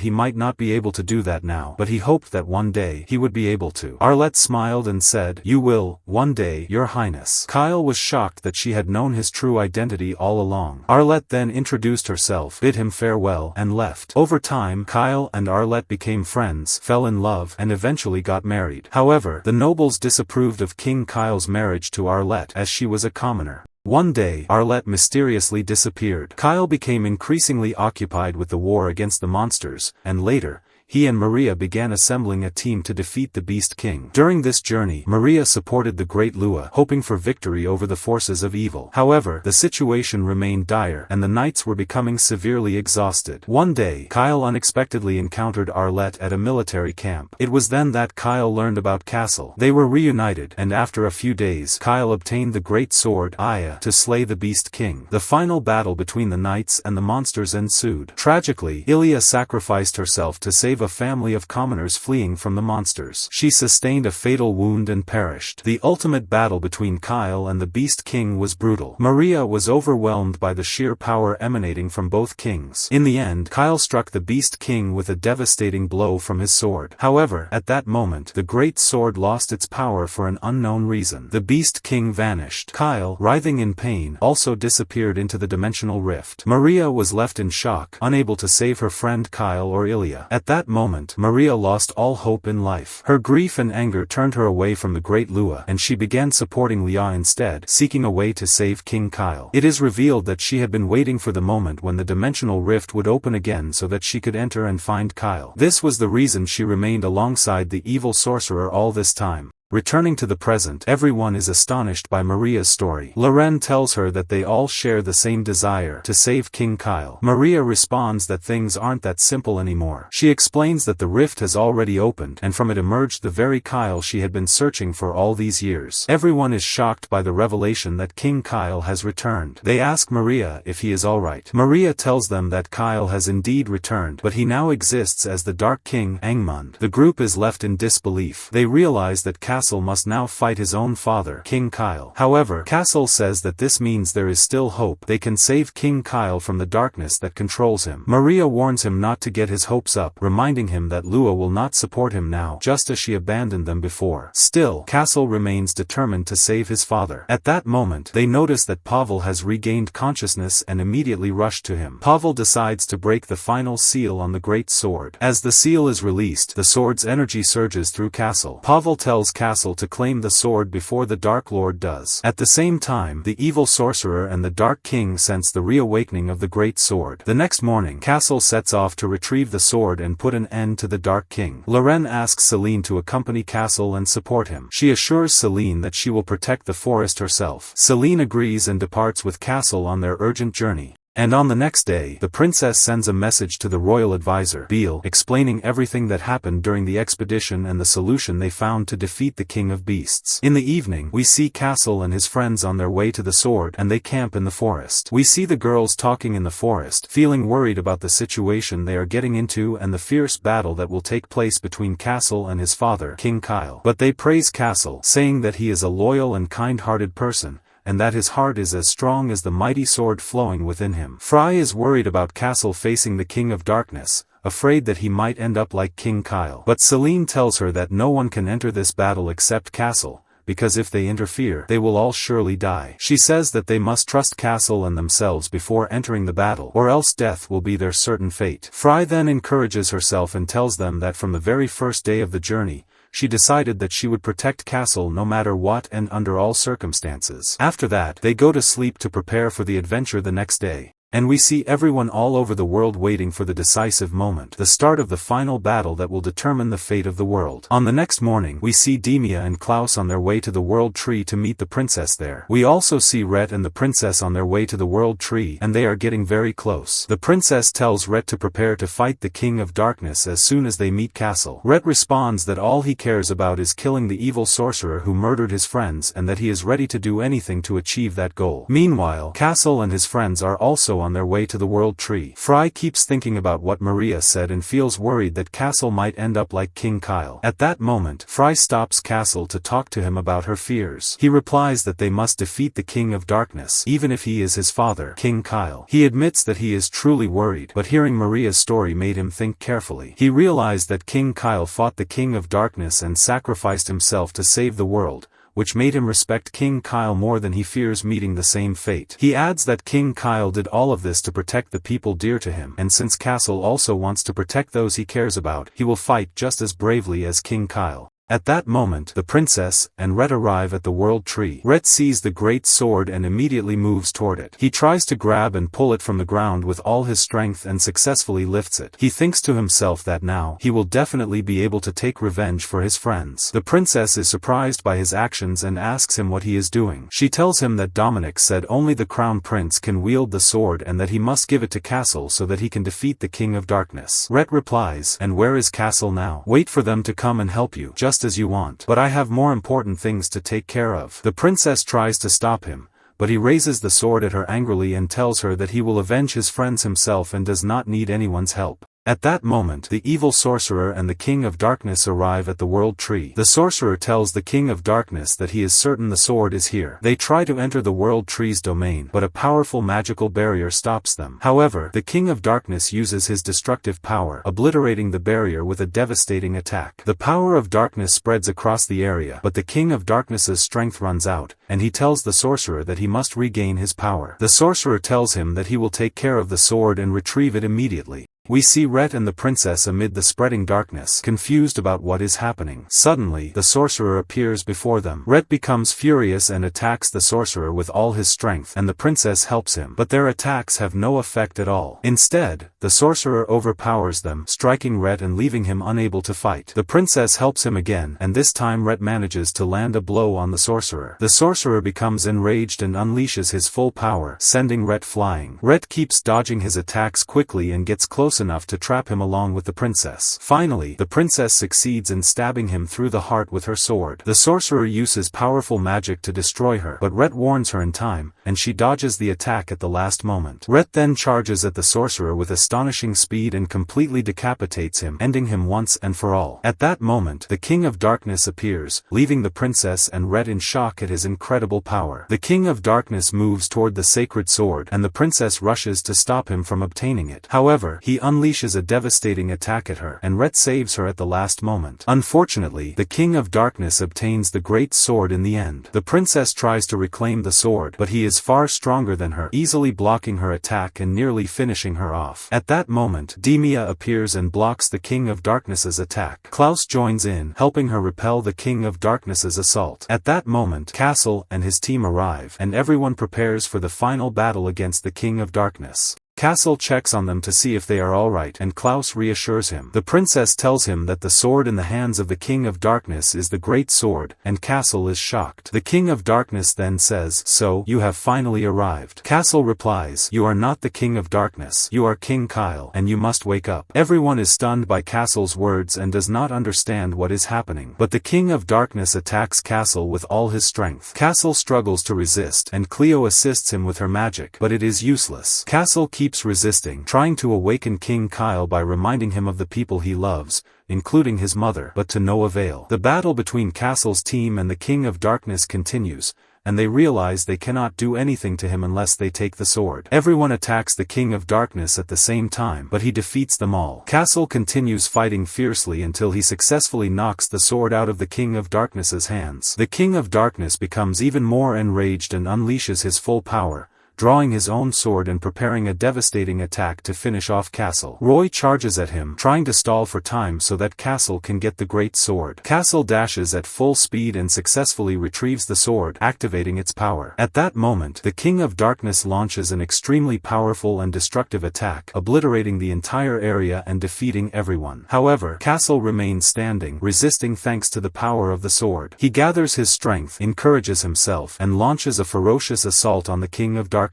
he might not be able to do that now, but he hoped that one day he would be able to. Arlette smiled and said, "You will, one day, Your Highness." Kyle was shocked that she had known his true identity all along. Arlette then introduced herself, bid him farewell, and left. Over time, Kyle and Arlette became friends, fell in love, and eventually got married. However, the nobles disapproved of King Kyle's marriage to Arlette as she was a commoner. One day, Arlette mysteriously disappeared. Kyle became increasingly occupied with the war against the monsters, and later, he and Maria began assembling a team to defeat the Beast King. During this journey, Maria supported the Great Lua, hoping for victory over the forces of evil. However, the situation remained dire, and the knights were becoming severely exhausted. One day, Kyle unexpectedly encountered Arlette at a military camp. It was then that Kyle learned about Castle. They were reunited, and after a few days, Kyle obtained the great sword, Ilia, to slay the Beast King. The final battle between the knights and the monsters ensued. Tragically, Ilia sacrificed herself to save a family of commoners fleeing from the monsters. She sustained a fatal wound and perished. The ultimate battle between Kyle and the Beast King was brutal. Maria was overwhelmed by the sheer power emanating from both kings. In the end, Kyle struck the Beast King with a devastating blow from his sword. However, at that moment, the great sword lost its power for an unknown reason. The Beast King vanished. Kyle, writhing in pain, also disappeared into the dimensional rift. Maria was left in shock, unable to save her friend Kyle or Ilia. At that moment, Maria lost all hope in life. Her grief and anger turned her away from the Great Lua, and she began supporting Lia instead, seeking a way to save King Kyle. It is revealed that she had been waiting for the moment when the dimensional rift would open again so that she could enter and find Kyle. This was the reason she remained alongside the evil sorcerer all this time. Returning to the present, everyone is astonished by Maria's story. Loren tells her that they all share the same desire to save King Kyle. Maria responds that things aren't that simple anymore. She explains that the rift has already opened, and from it emerged the very Kyle she had been searching for all these years. Everyone is shocked by the revelation that King Kyle has returned. They ask Maria if he is alright. Maria tells them that Kyle has indeed returned, but he now exists as the Dark King, Angmund. The group is left in disbelief. They realize that Castle must now fight his own father, King Kyle. However, Castle says that this means there is still hope. They can save King Kyle from the darkness that controls him. Maria warns him not to get his hopes up, reminding him that Lua will not support him now, just as she abandoned them before. Still, Castle remains determined to save his father. At that moment, they notice that Pavel has regained consciousness and immediately rush to him. Pavel decides to break the final seal on the great sword. As the seal is released, the sword's energy surges through Castle. Pavel tells Castle to claim the sword before the Dark Lord does. At the same time, the evil sorcerer and the Dark King sense the reawakening of the great sword. The next morning, Castle sets off to retrieve the sword and put an end to the Dark King. Loren asks Celine to accompany Castle and support him. She assures Celine that she will protect the forest herself. Celine agrees and departs with Castle on their urgent journey. And on the next day, the princess sends a message to the royal advisor, Beale, explaining everything that happened during the expedition and the solution they found to defeat the King of Beasts. In the evening, we see Castle and his friends on their way to the sword, and they camp in the forest. We see the girls talking in the forest, feeling worried about the situation they are getting into and the fierce battle that will take place between Castle and his father, King Kyle. But they praise Castle, saying that he is a loyal and kind-hearted person, and that his heart is as strong as the mighty sword flowing within him. Fry is worried about Castle facing the King of Darkness, afraid that he might end up like King Kyle. But Celine tells her that no one can enter this battle except Castle, because if they interfere, they will all surely die. She says that they must trust Castle and themselves before entering the battle, or else death will be their certain fate. Fry then encourages herself and tells them that from the very first day of the journey, she decided that she would protect Castle no matter what and under all circumstances. After that, they go to sleep to prepare for the adventure the next day. And we see everyone all over the world waiting for the decisive moment, the start of the final battle that will determine the fate of the world. On the next morning, we see Demia and Klaus on their way to the World Tree to meet the princess there. We also see Rhett and the princess on their way to the World Tree, and they are getting very close. The princess tells Rhett to prepare to fight the King of Darkness as soon as they meet Castle. Rhett responds that all he cares about is killing the evil sorcerer who murdered his friends and that he is ready to do anything to achieve that goal. Meanwhile, Castle and his friends are also on their way to the World Tree. Fry keeps thinking about what Maria said and feels worried that Castle might end up like King Kyle. At that moment, Fry stops Castle to talk to him about her fears. He replies that they must defeat the King of Darkness, even if he is his father, King Kyle. He admits that he is truly worried, but hearing Maria's story made him think carefully. He realized that King Kyle fought the King of Darkness and sacrificed himself to save the world, which made him respect King Kyle more than he fears meeting the same fate. He adds that King Kyle did all of this to protect the people dear to him, and since Castle also wants to protect those he cares about, he will fight just as bravely as King Kyle. At that moment, the princess and Ret arrive at the world tree. Ret sees the great sword and immediately moves toward it. He tries to grab and pull it from the ground with all his strength and successfully lifts it. He thinks to himself that now, he will definitely be able to take revenge for his friends. The princess is surprised by his actions and asks him what he is doing. She tells him that Dominic said only the crown prince can wield the sword and that he must give it to Castle so that he can defeat the King of Darkness. Ret replies, "And where is Castle now? Wait for them to come and help you, just as you want. But I have more important things to take care of." The princess tries to stop him, but he raises the sword at her angrily and tells her that he will avenge his friends himself and does not need anyone's help. At that moment, the evil sorcerer and the King of Darkness arrive at the world tree. The sorcerer tells the King of Darkness that he is certain the sword is here. They try to enter the world tree's domain, but a powerful magical barrier stops them. However, the King of Darkness uses his destructive power, obliterating the barrier with a devastating attack. The power of darkness spreads across the area, but the King of Darkness's strength runs out, and he tells the sorcerer that he must regain his power. The sorcerer tells him that he will take care of the sword and retrieve it immediately. We see Ret and the princess amid the spreading darkness, confused about what is happening. Suddenly, the sorcerer appears before them. Ret becomes furious and attacks the sorcerer with all his strength, and the princess helps him. But their attacks have no effect at all. Instead, the sorcerer overpowers them, striking Ret and leaving him unable to fight. The princess helps him again, and this time Ret manages to land a blow on the sorcerer. The sorcerer becomes enraged and unleashes his full power, sending Ret flying. Ret keeps dodging his attacks quickly and gets close enough to trap him along with the princess. Finally, the princess succeeds in stabbing him through the heart with her sword. The sorcerer uses powerful magic to destroy her, but Ret warns her in time, and she dodges the attack at the last moment. Ret then charges at the sorcerer with astonishing speed and completely decapitates him, ending him once and for all. At that moment, the King of Darkness appears, leaving the princess and Ret in shock at his incredible power. The King of Darkness moves toward the sacred sword, and the princess rushes to stop him from obtaining it. However, he unleashes a devastating attack at her, and Ret saves her at the last moment. Unfortunately, the King of Darkness obtains the great sword in the end. The princess tries to reclaim the sword, but he is far stronger than her, easily blocking her attack and nearly finishing her off. At that moment, Demia appears and blocks the King of Darkness's attack. Klaus joins in, helping her repel the King of Darkness's assault. At that moment, Castle and his team arrive, and everyone prepares for the final battle against the King of Darkness. Castle checks on them to see if they are alright, and Klaus reassures him. The princess tells him that the sword in the hands of the King of Darkness is the great sword, and Castle is shocked. The King of Darkness then says, "So, you have finally arrived." Castle replies, "You are not the King of Darkness, you are King Kyle, and you must wake up." Everyone is stunned by Castle's words and does not understand what is happening. But the King of Darkness attacks Castle with all his strength. Castle struggles to resist, and Cleo assists him with her magic, but it is useless. Castle keeps resisting, trying to awaken King Kyle by reminding him of the people he loves, including his mother, but to no avail. The battle between Castle's team and the King of Darkness continues, and they realize they cannot do anything to him unless they take the sword. Everyone attacks the King of Darkness at the same time, but he defeats them all. Castle continues fighting fiercely until he successfully knocks the sword out of the King of Darkness's hands. The King of Darkness becomes even more enraged and unleashes his full power, drawing his own sword and preparing a devastating attack to finish off Castle. Roy charges at him, trying to stall for time so that Castle can get the great sword. Castle dashes at full speed and successfully retrieves the sword, activating its power. At that moment, the King of Darkness launches an extremely powerful and destructive attack, obliterating the entire area and defeating everyone. However, Castle remains standing, resisting thanks to the power of the sword. He gathers his strength, encourages himself, and launches a ferocious assault on the King of Darkness.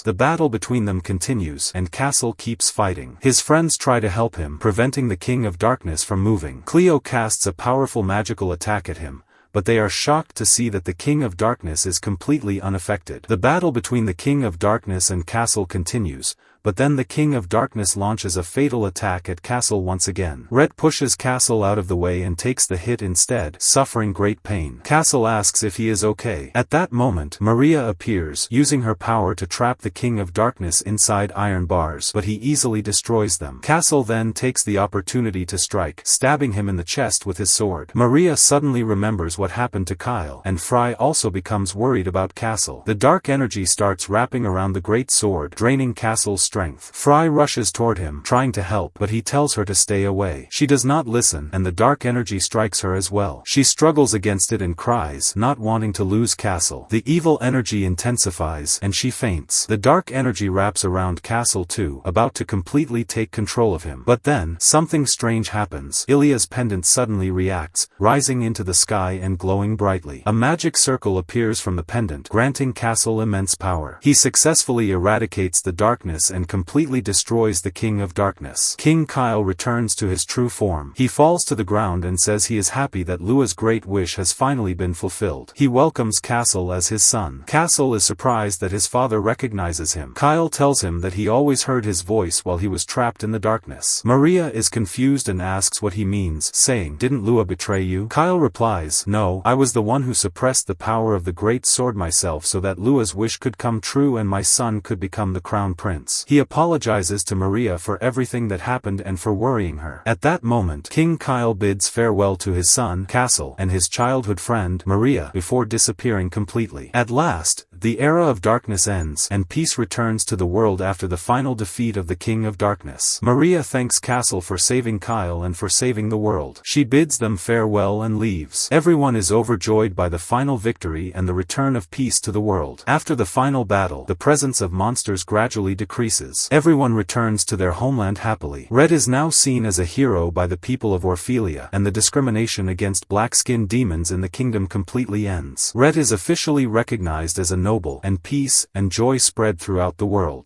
The battle between them continues, and Castle keeps fighting. His friends try to help him, preventing the King of Darkness from moving. Cleo casts a powerful magical attack at him, but they are shocked to see that the King of Darkness is completely unaffected. The battle between the King of Darkness and Castle continues, but then the King of Darkness launches a fatal attack at Castle once again. Ret pushes Castle out of the way and takes the hit instead, suffering great pain. Castle asks if he is okay. At that moment, Maria appears, using her power to trap the King of Darkness inside iron bars, but he easily destroys them. Castle then takes the opportunity to strike, stabbing him in the chest with his sword. Maria suddenly remembers what happened to Kyle, and Fry also becomes worried about Castle. The dark energy starts wrapping around the great sword, draining Castle's strength. Fry rushes toward him, trying to help, but he tells her to stay away. She does not listen, and the dark energy strikes her as well. She struggles against it and cries, not wanting to lose Castle. The evil energy intensifies, and she faints. The dark energy wraps around Castle too, about to completely take control of him. But then, something strange happens. Ilia's pendant suddenly reacts, rising into the sky and glowing brightly. A magic circle appears from the pendant, granting Castle immense power. He successfully eradicates the darkness and completely destroys the King of Darkness. King Kyle returns to his true form. He falls to the ground and says he is happy that Lua's great wish has finally been fulfilled. He welcomes Castle as his son. Castle is surprised that his father recognizes him. Kyle tells him that he always heard his voice while he was trapped in the darkness. Maria is confused and asks what he means, saying, "Didn't Lua betray you?" Kyle replies, "No, I was the one who suppressed the power of the great sword myself so that Lua's wish could come true and my son could become the crown prince." He apologizes to Maria for everything that happened and for worrying her. At that moment, King Kyle bids farewell to his son, Castle, and his childhood friend, Maria, before disappearing completely. At last, the era of darkness ends, and peace returns to the world after the final defeat of the King of Darkness. Maria thanks Castle for saving Kyle and for saving the world. She bids them farewell and leaves. Everyone is overjoyed by the final victory and the return of peace to the world. After the final battle, the presence of monsters gradually decreases. Everyone returns to their homeland happily. Red is now seen as a hero by the people of Orphelia, and the discrimination against black-skinned demons in the kingdom completely ends. Red is officially recognized as a noble, and peace and joy spread throughout the world.